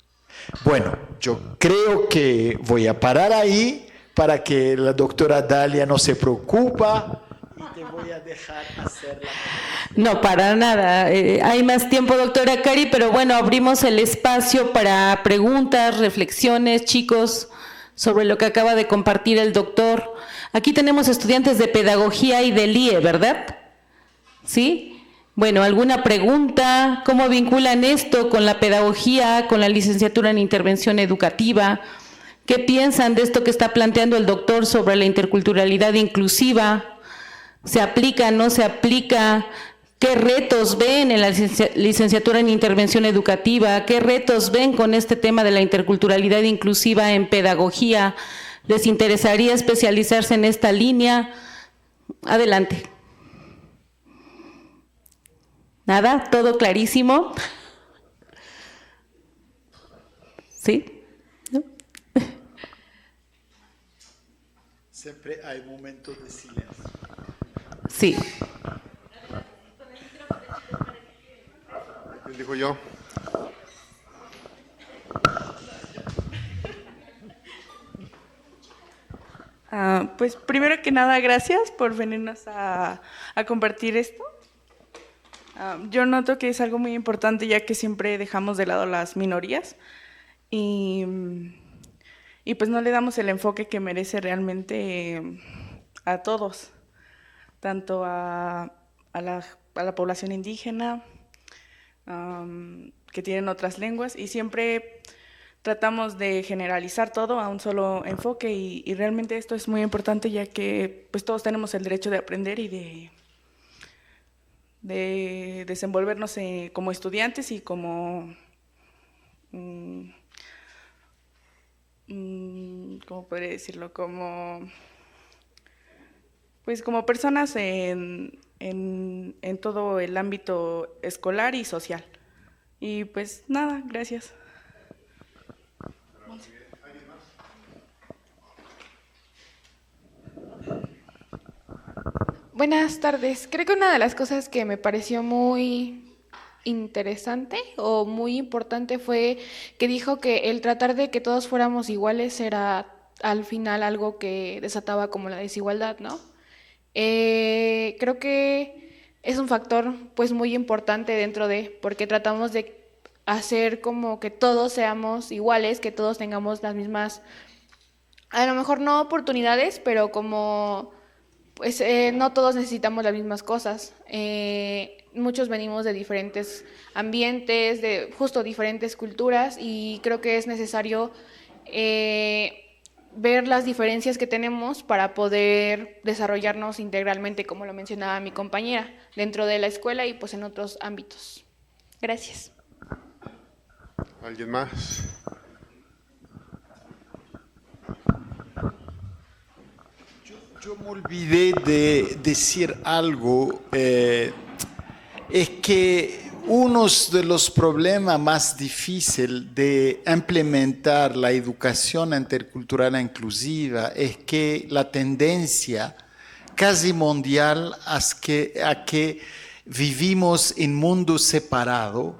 Bueno, yo creo que voy a parar ahí para que la doctora Dalia no se preocupe y te voy a dejar hacerla. No, para nada. Hay más tiempo, doctora Cari, pero bueno, abrimos el espacio para preguntas, reflexiones, chicos, sobre lo que acaba de compartir el doctor. Aquí tenemos estudiantes de pedagogía y del IE, ¿verdad? ¿Sí? Bueno, ¿alguna pregunta? ¿Cómo vinculan esto con la pedagogía, con la licenciatura en intervención educativa? ¿Qué piensan de esto que está planteando el doctor sobre la interculturalidad inclusiva? ¿Se aplica, no se aplica? ¿Qué retos ven en la licenciatura en intervención educativa? ¿Qué retos ven con este tema de la interculturalidad inclusiva en pedagogía? ¿Les interesaría especializarse en esta línea? Adelante. ¿Nada? ¿Todo clarísimo? ¿Sí? ¿No? Siempre hay momentos de silencio. Sí. ¿Quién dijo yo? Pues primero que nada, gracias por venirnos a compartir esto. Yo noto que es algo muy importante ya que siempre dejamos de lado las minorías y pues no le damos el enfoque que merece realmente a todos, tanto a la población indígena, que tienen otras lenguas, y siempre tratamos de generalizar todo a un solo enfoque y realmente esto es muy importante ya que pues todos tenemos el derecho de aprender y de desenvolvernos como estudiantes y como, ¿cómo podría decirlo? Pues como personas en todo el ámbito escolar y social. Y pues nada, gracias. Buenas tardes. Creo que una de las cosas que me pareció muy interesante o muy importante fue que dijo que el tratar de que todos fuéramos iguales era al final algo que desataba como la desigualdad, ¿no? Creo que es un factor pues muy importante dentro de, porque tratamos de hacer como que todos seamos iguales, que todos tengamos las mismas, a lo mejor no oportunidades, pero como pues no todos necesitamos las mismas cosas. Muchos venimos de diferentes ambientes, de justo diferentes culturas, y creo que es necesario ver las diferencias que tenemos para poder desarrollarnos integralmente, como lo mencionaba mi compañera, dentro de la escuela y pues en otros ámbitos. Gracias. ¿Alguien más? Yo me olvidé de decir algo, es que uno de los problemas más difíciles de implementar la educación intercultural inclusiva es que la tendencia casi mundial a que vivimos en mundos separados,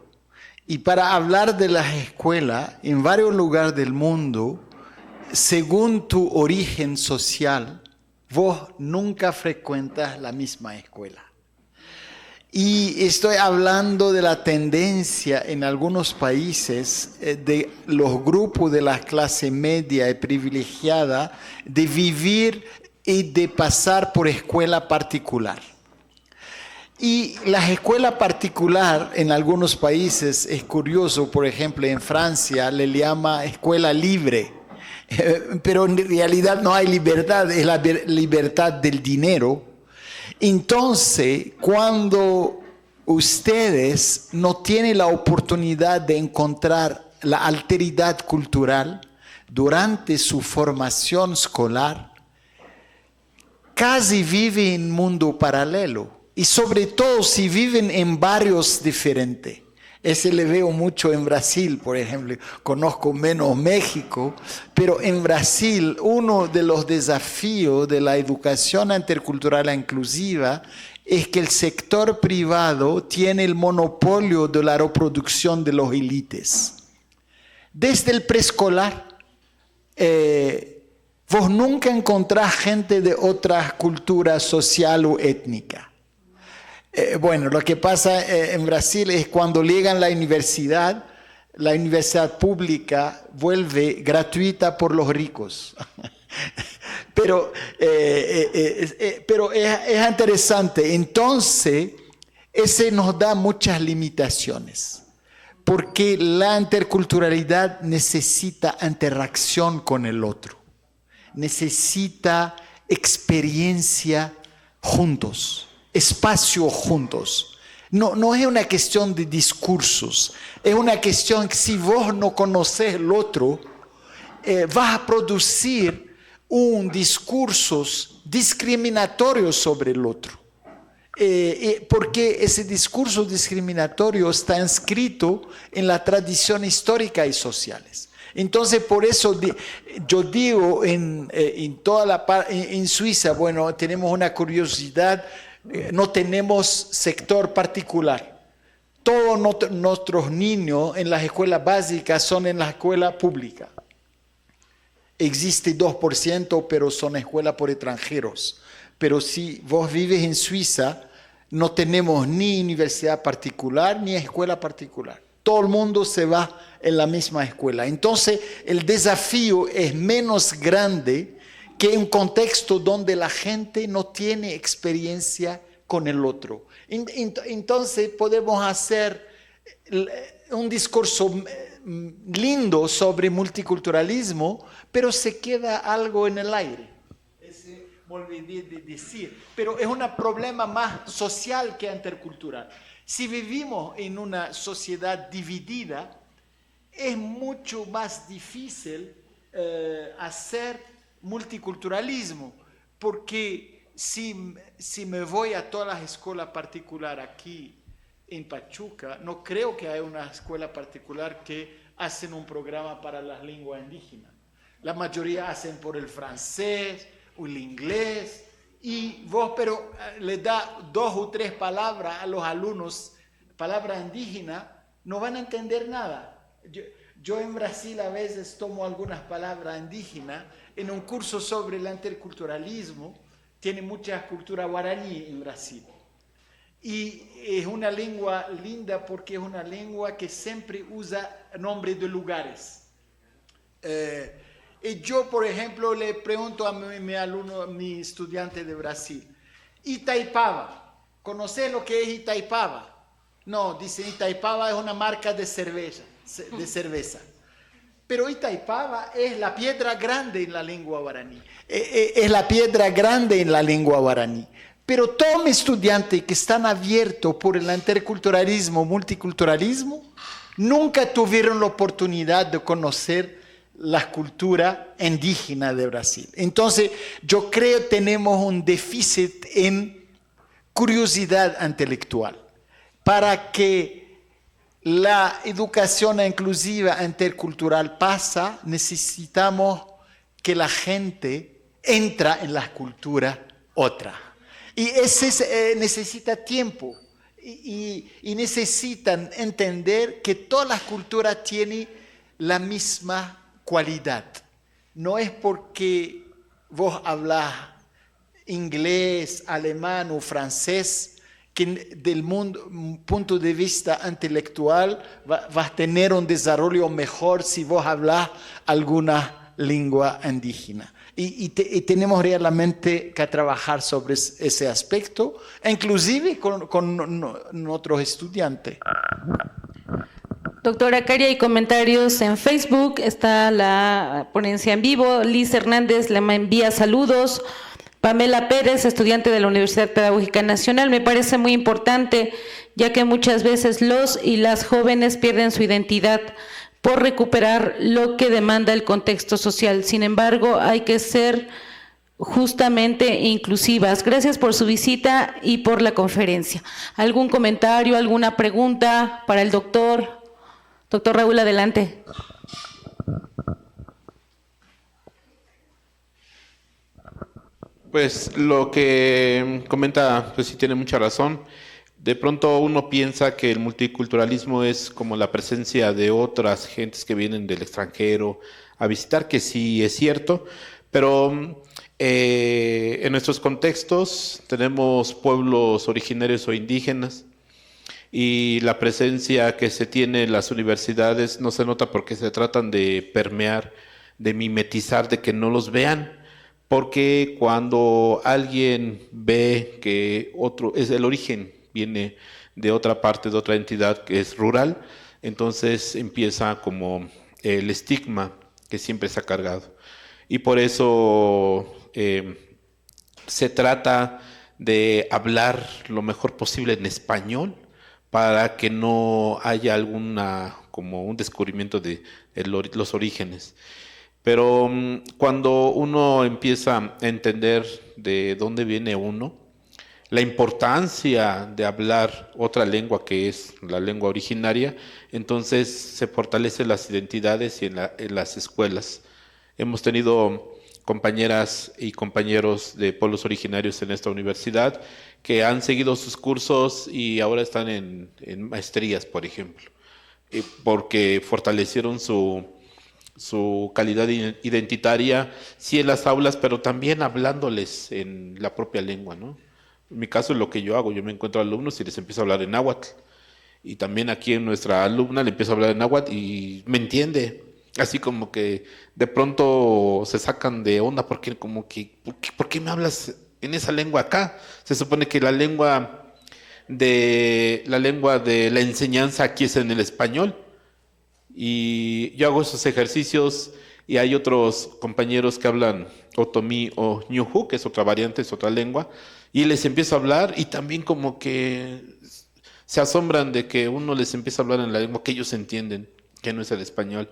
y para hablar de las escuelas en varios lugares del mundo, según tu origen social, vos nunca frecuentas la misma escuela. Y estoy hablando de la tendencia en algunos países de los grupos de la clase media y privilegiada de vivir y de pasar por escuela particular. Y la escuela particular en algunos países es curioso, por ejemplo en Francia le llama escuela libre. Pero en realidad no hay libertad, es la libertad del dinero. Entonces, cuando ustedes no tienen la oportunidad de encontrar la alteridad cultural durante su formación escolar, casi viven en un mundo paralelo, y sobre todo si viven en barrios diferentes. Ese le veo mucho en Brasil, por ejemplo. Conozco menos México, pero en Brasil uno de los desafíos de la educación intercultural inclusiva es que el sector privado tiene el monopolio de la reproducción de los élites. Desde el preescolar, vos nunca encontrás gente de otra cultura social o étnica. Bueno, lo que pasa en Brasil es cuando llegan a la universidad pública vuelve gratuita por los ricos. Pero es interesante. Entonces, ese nos da muchas limitaciones, porque la interculturalidad necesita interacción con el otro, necesita experiencia juntos, espacio juntos. No es una cuestión de discursos, es una cuestión que si vos no conoces el otro, vas a producir un discurso discriminatorio sobre el otro. Porque ese discurso discriminatorio está inscrito en la tradición histórica y sociales. Entonces, por eso yo digo en Suiza, bueno, tenemos una curiosidad. No tenemos sector particular. Todos nuestros niños en las escuelas básicas son en la escuela pública. existe 2%, pero son escuelas por extranjeros. Pero si vos vives en Suiza, no tenemos ni universidad particular ni escuela particular. Todo el mundo se va en la misma escuela. Entonces, el desafío es menos grande que un contexto donde la gente no tiene experiencia con el otro. Entonces, podemos hacer un discurso lindo sobre multiculturalismo, pero se queda algo en el aire. Me olvidé de decir, pero es un problema más social que intercultural. Si vivimos en una sociedad dividida, es mucho más difícil hacer multiculturalismo, porque si me voy a todas las escuelas particulares aquí en Pachuca, no creo que haya una escuela particular que hacen un programa para las lenguas indígenas. La mayoría hacen por el francés o el inglés, y vos pero le da 2 o 3 palabras a los alumnos, palabras indígenas, no van a entender nada. Yo en Brasil a veces tomo algunas palabras indígenas en un curso sobre el interculturalismo. Tiene mucha cultura guaraní en Brasil. Y es una lengua linda porque es una lengua que siempre usa nombres de lugares. Y yo, por ejemplo, le pregunto a mi alumno, a mi estudiante de Brasil, Itaipava, ¿conoces lo que es Itaipava? No, dice Itaipava es una marca de cerveza. Pero Itaipava es la piedra grande en la lengua guaraní. Es la piedra grande en la lengua guaraní. Pero todos mis estudiantes que están abiertos por el interculturalismo, multiculturalismo, nunca tuvieron la oportunidad de conocer la cultura indígena de Brasil. Entonces, yo creo que tenemos un déficit en curiosidad intelectual. Para que la educación inclusiva intercultural pasa, necesitamos que la gente entre en la cultura otra. Y ese necesita tiempo y necesitan entender que todas las culturas tienen la misma cualidad. No es porque vos hablas inglés, alemán o francés que del punto de vista intelectual vas a tener un desarrollo mejor si vos hablas alguna lengua indígena. Y tenemos realmente que trabajar sobre ese aspecto, inclusive con otros estudiantes. Doctora Cari, hay comentarios en Facebook, está la ponencia en vivo, Liz Hernández le envía saludos, Pamela Pérez, estudiante de la Universidad Pedagógica Nacional, me parece muy importante, ya que muchas veces los y las jóvenes pierden su identidad por recuperar lo que demanda el contexto social. Sin embargo, hay que ser justamente inclusivas. Gracias por su visita y por la conferencia. ¿Algún comentario, alguna pregunta para el doctor? Doctor Raúl, adelante. Pues lo que comenta, pues sí tiene mucha razón. De pronto uno piensa que el multiculturalismo es como la presencia de otras gentes que vienen del extranjero a visitar, que sí es cierto, pero en nuestros contextos tenemos pueblos originarios o indígenas y la presencia que se tiene en las universidades no se nota porque se tratan de permear, de mimetizar, de que no los vean. Porque cuando alguien ve que otro es el origen, viene de otra parte, de otra entidad que es rural, entonces empieza como el estigma que siempre se ha cargado. Y por eso se trata de hablar lo mejor posible en español para que no haya como un descubrimiento de los orígenes. Pero cuando uno empieza a entender de dónde viene uno, la importancia de hablar otra lengua que es la lengua originaria, entonces se fortalecen las identidades y en las escuelas. Hemos tenido compañeras y compañeros de pueblos originarios en esta universidad que han seguido sus cursos y ahora están en maestrías, por ejemplo, porque fortalecieron su su calidad identitaria, sí en las aulas, pero también hablándoles en la propia lengua, ¿no? En mi caso es lo que yo hago, yo me encuentro alumnos y les empiezo a hablar en náhuatl. Y también aquí en nuestra alumna le empiezo a hablar en náhuatl y me entiende. Así como que de pronto se sacan de onda porque como que, ¿por qué me hablas en esa lengua acá? Se supone que la lengua de la enseñanza aquí es en el español. Y yo hago esos ejercicios y hay otros compañeros que hablan otomí o ñujú, que es otra variante, es otra lengua, y les empiezo a hablar y también como que se asombran de que uno les empieza a hablar en la lengua que ellos entienden, que no es el español.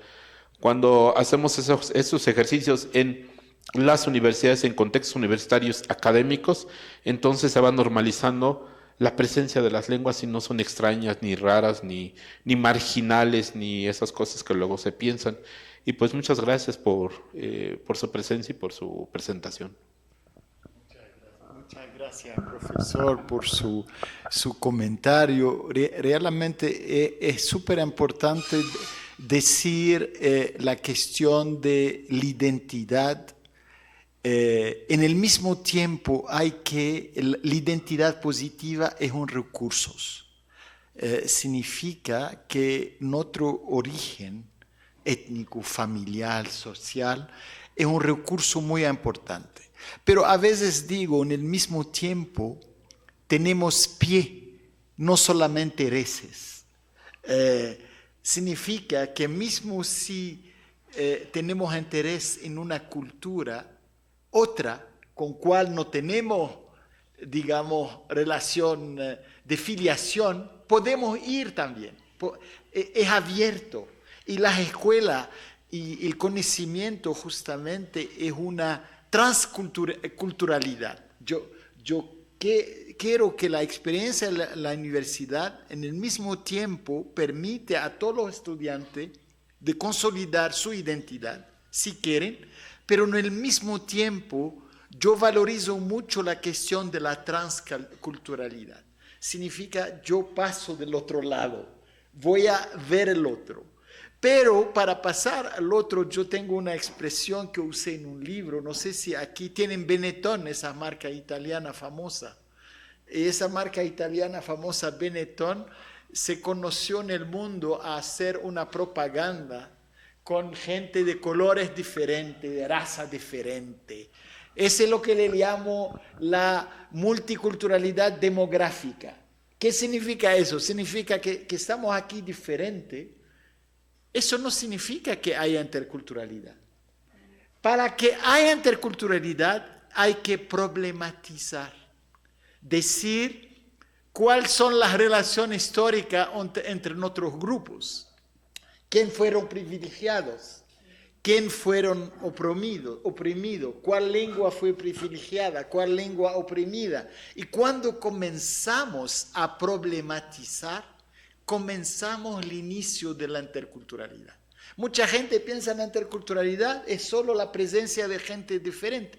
Cuando hacemos esos ejercicios en las universidades, en contextos universitarios académicos, entonces se va normalizando la presencia de las lenguas y no son extrañas, ni raras, ni marginales, ni esas cosas que luego se piensan. Y pues muchas gracias por su presencia y por su presentación. Muchas gracias, profesor, por su comentario. Realmente es súper importante decir la cuestión de la identidad. En el mismo tiempo la identidad positiva es un recurso. Significa que nuestro origen étnico, familiar, social, es un recurso muy importante. Pero a veces digo, en el mismo tiempo, tenemos pie, no solamente reces. Significa que mismo si tenemos interés en una cultura, otra con cual no tenemos, digamos, relación de filiación, podemos ir también. Es abierto. Y las escuelas y el conocimiento justamente es una transculturalidad. Yo quiero que la experiencia de la universidad en el mismo tiempo permite a todos los estudiantes de consolidar su identidad, si quieren, pero en el mismo tiempo yo valorizo mucho la cuestión de la transculturalidad. Significa yo paso del otro lado, voy a ver el otro. Pero para pasar al otro yo tengo una expresión que usé en un libro, no sé si aquí tienen Benetton, esa marca italiana famosa. Esa marca italiana famosa Benetton se conoció en el mundo a hacer una propaganda con gente de colores diferentes, de raza diferente. Ese es lo que le llamo la multiculturalidad demográfica. ¿Qué significa eso? Significa que estamos aquí diferentes. Eso no significa que haya interculturalidad. Para que haya interculturalidad hay que problematizar, decir cuáles son las relaciones históricas entre nuestros grupos, quién fueron privilegiados, quién fueron oprimidos, cuál lengua fue privilegiada, cuál lengua oprimida. Y cuando comenzamos a problematizar, comenzamos el inicio de la interculturalidad. Mucha gente piensa en la interculturalidad es solo la presencia de gente diferente.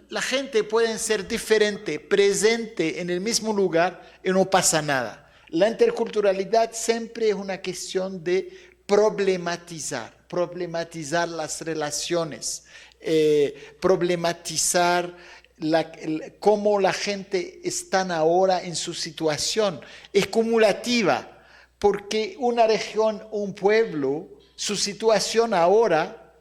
La gente puede ser diferente, presente en el mismo lugar y no pasa nada. La interculturalidad siempre es una cuestión de problematizar las relaciones, problematizar cómo la gente está ahora en su situación. Es cumulativa. Porque una región, un pueblo, su situación ahora,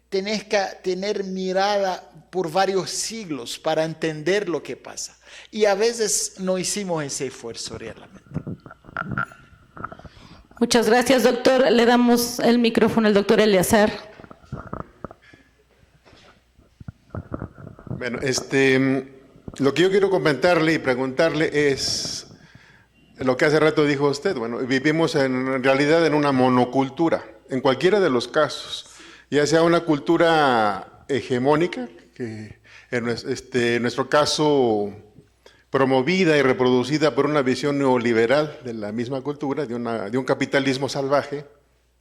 tenés que tener mirada por varios siglos para entender lo que pasa. Y a veces no hicimos ese esfuerzo realmente. Muchas gracias, doctor. Le damos el micrófono al doctor Eleazar. Bueno, lo que yo quiero comentarle y preguntarle es lo que hace rato dijo usted. Bueno, vivimos en realidad en una monocultura, en cualquiera de los casos, ya sea una cultura hegemónica, que en nuestro caso promovida y reproducida por una visión neoliberal de la misma cultura, de un capitalismo salvaje,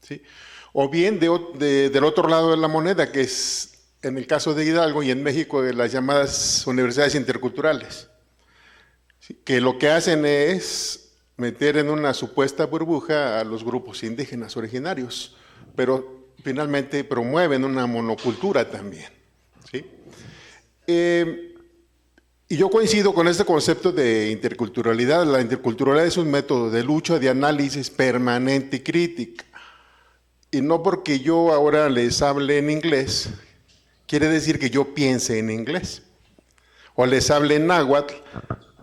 ¿sí? O bien del otro lado de la moneda, que es en el caso de Hidalgo y en México de las llamadas universidades interculturales, ¿sí? Que lo que hacen es meter en una supuesta burbuja a los grupos indígenas originarios, pero finalmente promueven una monocultura también, ¿sí? Y yo coincido con este concepto de interculturalidad. La interculturalidad es un método de lucha, de análisis permanente y crítica. Y no porque yo ahora les hable en inglés, quiere decir que yo piense en inglés. O les hable en náhuatl,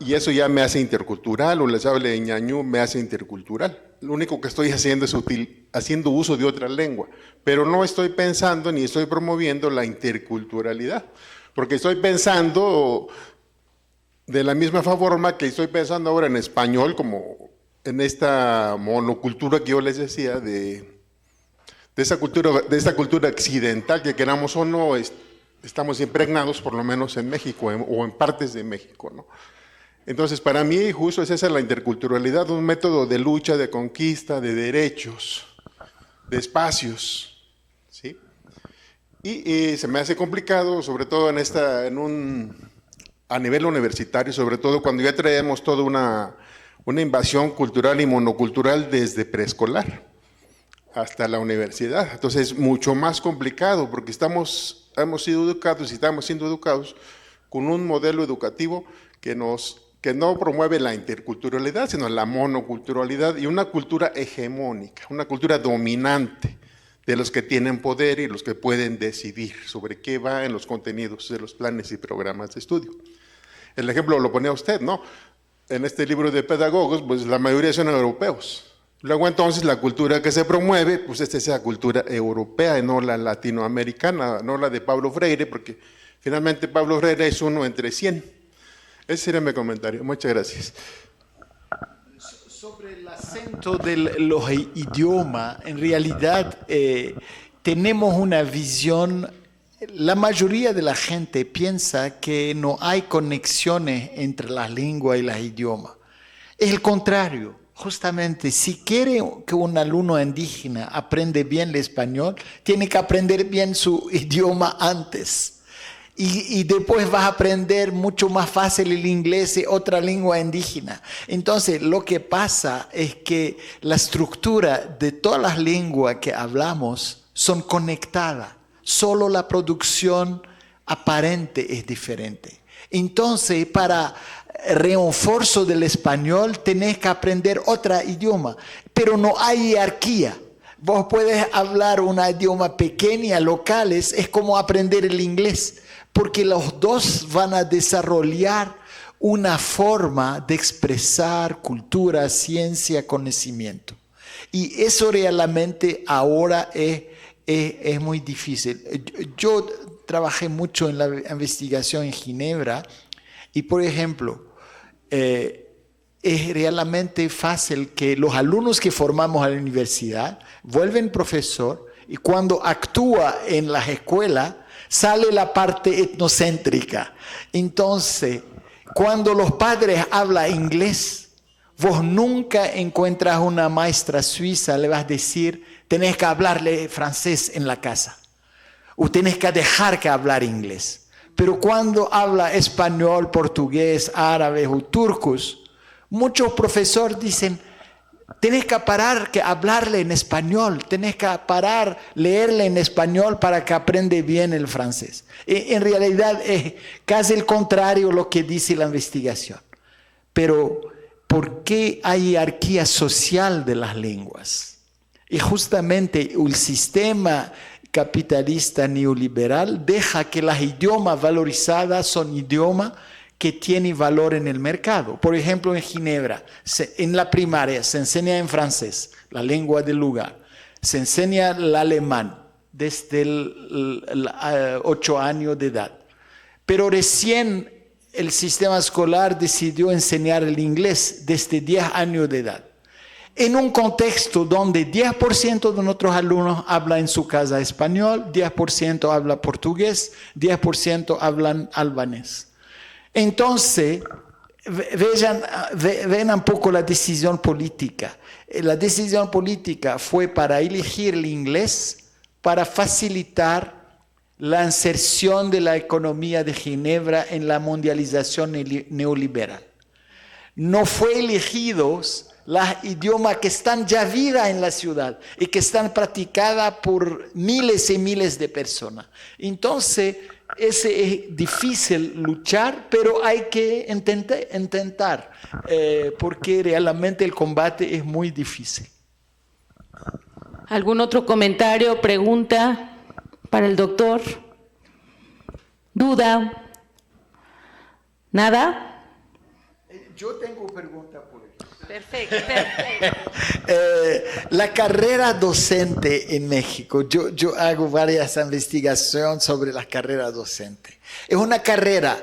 y eso ya me hace intercultural, o les hable en ñañú, me hace intercultural. Lo único que estoy haciendo es haciendo uso de otra lengua, pero no estoy pensando ni estoy promoviendo la interculturalidad, porque estoy pensando de la misma forma que estoy pensando ahora en español, como en esta monocultura que yo les decía, de esta cultura occidental, que queramos o no, estamos impregnados, por lo menos en México, o en partes de México, ¿no? Entonces, para mí, justo es esa la interculturalidad, un método de lucha, de conquista, de derechos, de espacios, ¿sí? Y se me hace complicado, sobre todo a nivel universitario, sobre todo cuando ya traemos toda una invasión cultural y monocultural desde preescolar hasta la universidad. Entonces es mucho más complicado porque hemos sido educados y estamos siendo educados con un modelo educativo que no promueve la interculturalidad, sino la monoculturalidad y una cultura hegemónica, una cultura dominante de los que tienen poder y los que pueden decidir sobre qué va en los contenidos de los planes y programas de estudio. El ejemplo lo ponía usted, ¿no? En este libro de pedagogos, pues la mayoría son europeos. Luego entonces la cultura que se promueve, pues esta es la cultura europea y no la latinoamericana, no la de Pablo Freire, porque finalmente Pablo Freire es 1 entre 100. Ese sería mi comentario. Muchas gracias. Sobre el acento de los idiomas, en realidad tenemos una visión, la mayoría de la gente piensa que no hay conexiones entre las lenguas y los idiomas. Es el contrario. Justamente, si quiere que un alumno indígena aprenda bien el español, tiene que aprender bien su idioma antes. Y después vas a aprender mucho más fácil el inglés y otra lengua indígena. Entonces, lo que pasa es que la estructura de todas las lenguas que hablamos son conectadas. Solo la producción aparente es diferente. Entonces, para refuerzo del español, tenés que aprender otro idioma, pero no hay jerarquía. Vos puedes hablar un idioma pequeño, locales, es como aprender el inglés, porque los dos van a desarrollar una forma de expresar cultura, ciencia, conocimiento. Y eso realmente ahora es muy difícil. Yo trabajé mucho en la investigación en Ginebra y, por ejemplo, es realmente fácil que los alumnos que formamos a la universidad vuelven profesor y cuando actúa en las escuelas sale la parte etnocéntrica. Entonces, cuando los padres hablan inglés, vos nunca encuentras una maestra suiza, le vas a decir, tenés que hablarle francés en la casa o tenés que dejar que hablar inglés. Pero cuando habla español, portugués, árabe o turcos, muchos profesores dicen, tenés que parar que hablarle en español, tenés que parar leerle en español para que aprenda bien el francés. En realidad es casi el contrario lo que dice la investigación. Pero, ¿por qué hay jerarquía social de las lenguas? Y justamente el sistema capitalista neoliberal deja que los idiomas valorizados son idiomas que tienen valor en el mercado. Por ejemplo, en Ginebra, en la primaria se enseña en francés, la lengua del lugar. Se enseña el alemán desde los 8 años de edad. Pero recién el sistema escolar decidió enseñar el inglés desde 10 años de edad. En un contexto donde 10% de nuestros alumnos hablan en su casa español, 10% habla portugués, 10% hablan albanés. Entonces, vean un poco la decisión política. La decisión política fue para elegir el inglés para facilitar la inserción de la economía de Ginebra en la mundialización neoliberal. No fue elegidos los idiomas que están ya vida en la ciudad y que están practicadas por miles y miles de personas. Entonces, es difícil luchar, pero hay que intentar porque realmente el combate es muy difícil. ¿Algún otro comentario, pregunta para el doctor? ¿Duda? ¿Nada? Yo tengo pregunta por eso. Perfecto. La carrera docente en México, yo hago varias investigaciones sobre la carrera docente. ¿Es una carrera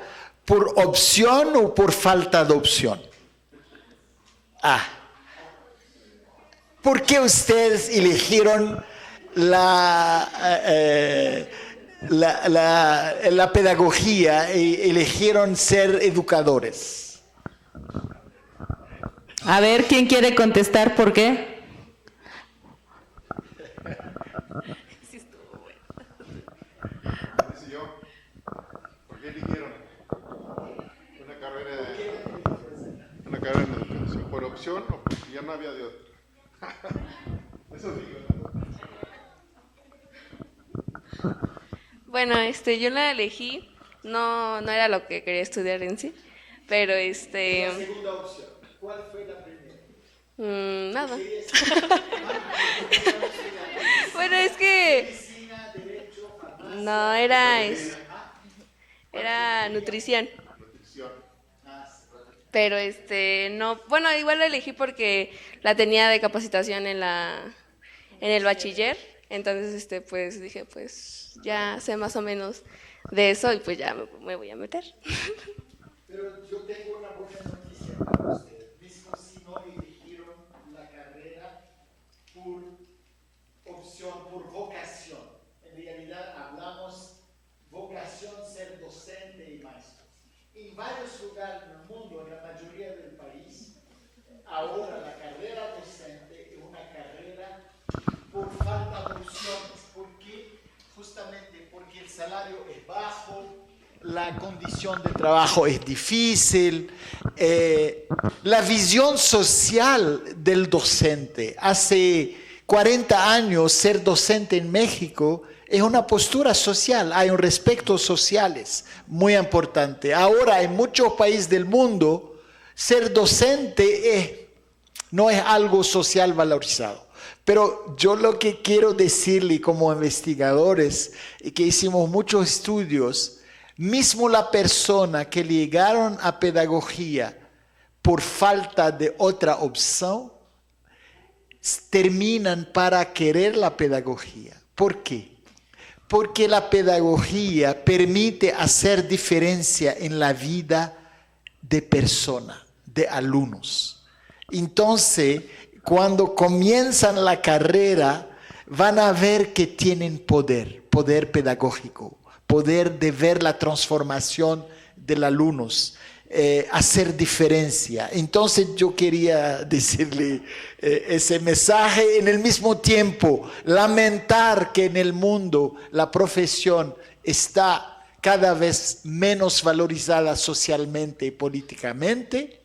por opción o por falta de opción? ¿Por qué ustedes eligieron la pedagogía y eligieron ser educadores? A ver, ¿quién quiere contestar por qué? ¿Por qué eligieron una carrera en educación? ¿Por opción o porque ya no había de otra? Eso digo. Bueno, yo la elegí, no era lo que quería estudiar en sí, pero La segunda opción, ¿cuál fue la primera? nada. Bueno, es que no era nutrición. Pero no, bueno, igual la elegí porque la tenía de capacitación en el bachiller, entonces pues dije, pues ya sé más o menos de eso y pues ya me voy a meter. Pero yo tengo una buena noticia para ustedes. Mismo si no eligieron la carrera por opción, por vocación. En realidad hablamos vocación, ser docente y maestro. En varios lugares del mundo, en la mayoría del país, ahora la carrera docente es una carrera por falta de opciones. ¿Por qué? Justamente porque el salario es bajo, la condición de trabajo es difícil, la visión social del docente. Hace 40 años ser docente en México es una postura social, hay un respeto sociales muy importante. Ahora en muchos países del mundo ser docente no es algo social valorizado. Pero yo lo que quiero decirle como investigadores, que hicimos muchos estudios, mismo la persona que llegaron a pedagogía por falta de otra opción, terminan para querer la pedagogía. ¿Por qué? Porque la pedagogía permite hacer diferencia en la vida de persona, de alumnos. Entonces, cuando comienzan la carrera, van a ver que tienen poder pedagógico, poder de ver la transformación de alumnos, hacer diferencia. Entonces yo quería decirle ese mensaje, en el mismo tiempo lamentar que en el mundo la profesión está cada vez menos valorizada socialmente y políticamente,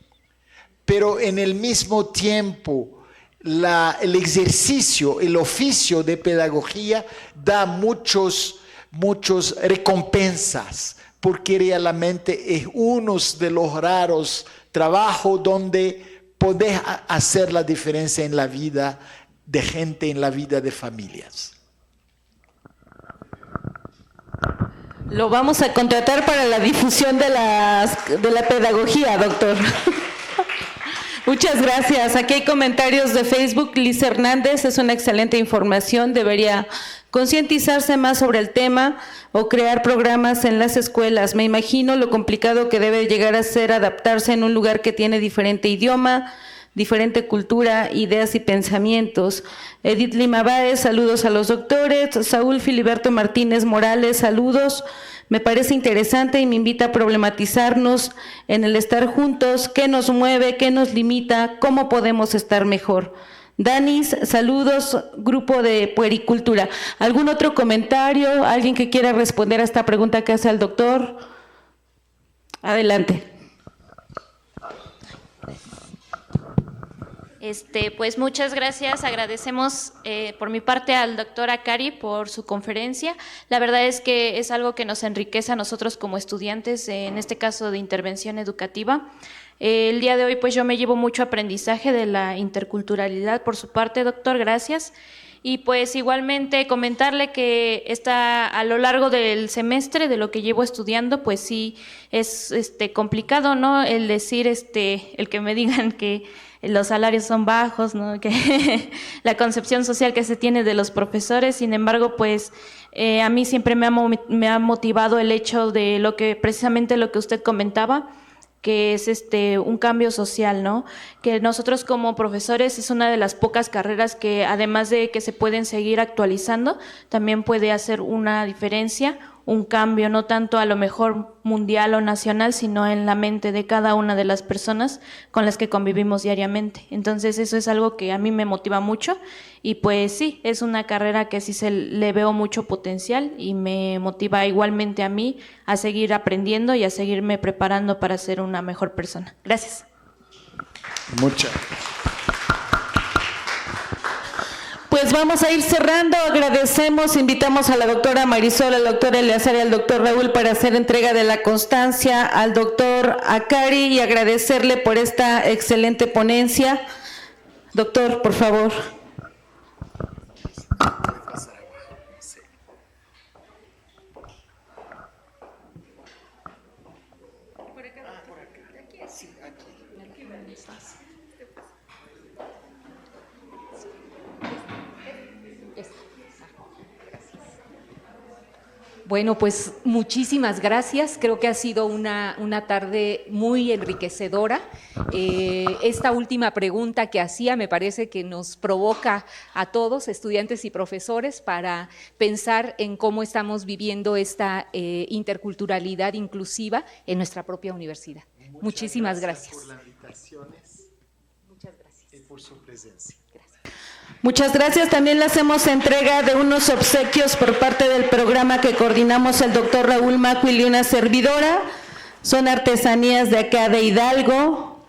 pero en el mismo tiempo el ejercicio, el oficio de pedagogía da muchas recompensas, porque realmente es uno de los raros trabajos donde podés hacer la diferencia en la vida de gente, en la vida de familias. Lo vamos a contratar para la difusión de la pedagogía, doctor. Muchas gracias. Aquí hay comentarios de Facebook. Liz Hernández, es una excelente información. Debería concientizarse más sobre el tema o crear programas en las escuelas. Me imagino lo complicado que debe llegar a ser adaptarse en un lugar que tiene diferente idioma, diferente cultura, ideas y pensamientos. Edith Lima Báez, saludos a los doctores. Saúl Filiberto Martínez Morales, saludos. Me parece interesante y me invita a problematizarnos en el estar juntos, qué nos mueve, qué nos limita, cómo podemos estar mejor. Danis, saludos, grupo de puericultura. ¿Algún otro comentario? ¿Alguien que quiera responder a esta pregunta que hace el doctor? Adelante. Pues muchas gracias, agradecemos por mi parte al doctor Akari por su conferencia. La verdad es que es algo que nos enriquece a nosotros como estudiantes, en este caso de intervención educativa. El día de hoy pues yo me llevo mucho aprendizaje de la interculturalidad por su parte, doctor, gracias. Y pues igualmente comentarle que a lo largo del semestre de lo que llevo estudiando, pues sí es complicado, ¿no? El decir, el que me digan que los salarios son bajos, ¿no? Que la concepción social que se tiene de los profesores. Sin embargo, pues a mí siempre me ha motivado el hecho de precisamente lo que usted comentaba, que es un cambio social, ¿no? Que nosotros como profesores es una de las pocas carreras que, además de que se pueden seguir actualizando, también puede hacer una diferencia, un cambio, no tanto a lo mejor mundial o nacional, sino en la mente de cada una de las personas con las que convivimos diariamente. Entonces eso es algo que a mí me motiva mucho y pues sí, es una carrera que sí le veo mucho potencial y me motiva igualmente a mí a seguir aprendiendo y a seguirme preparando para ser una mejor persona. Gracias. Muchas. Pues vamos a ir cerrando, agradecemos, invitamos a la doctora Marisol, al doctor Eleazar y al doctor Raúl para hacer entrega de la constancia al doctor Akari y agradecerle por esta excelente ponencia. Doctor, por favor. Bueno, pues muchísimas gracias. Creo que ha sido una tarde muy enriquecedora. Esta última pregunta que hacía me parece que nos provoca a todos, estudiantes y profesores, para pensar en cómo estamos viviendo esta interculturalidad inclusiva en nuestra propia universidad. Muchísimas gracias. Por las invitaciones. Muchas gracias. Y por su presencia. Muchas gracias. También le hacemos entrega de unos obsequios por parte del programa que coordinamos el doctor Raúl Macuil y una servidora. Son artesanías de acá de Hidalgo.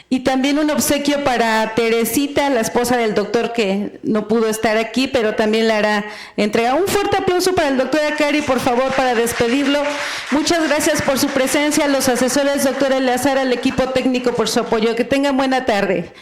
Y también un obsequio para Teresita, la esposa del doctor que no pudo estar aquí, pero también le hará entrega. Un fuerte aplauso para el doctor Akari, por favor, para despedirlo. Muchas gracias por su presencia, a los asesores, doctor Eleazar, al equipo técnico por su apoyo. Que tengan buena tarde.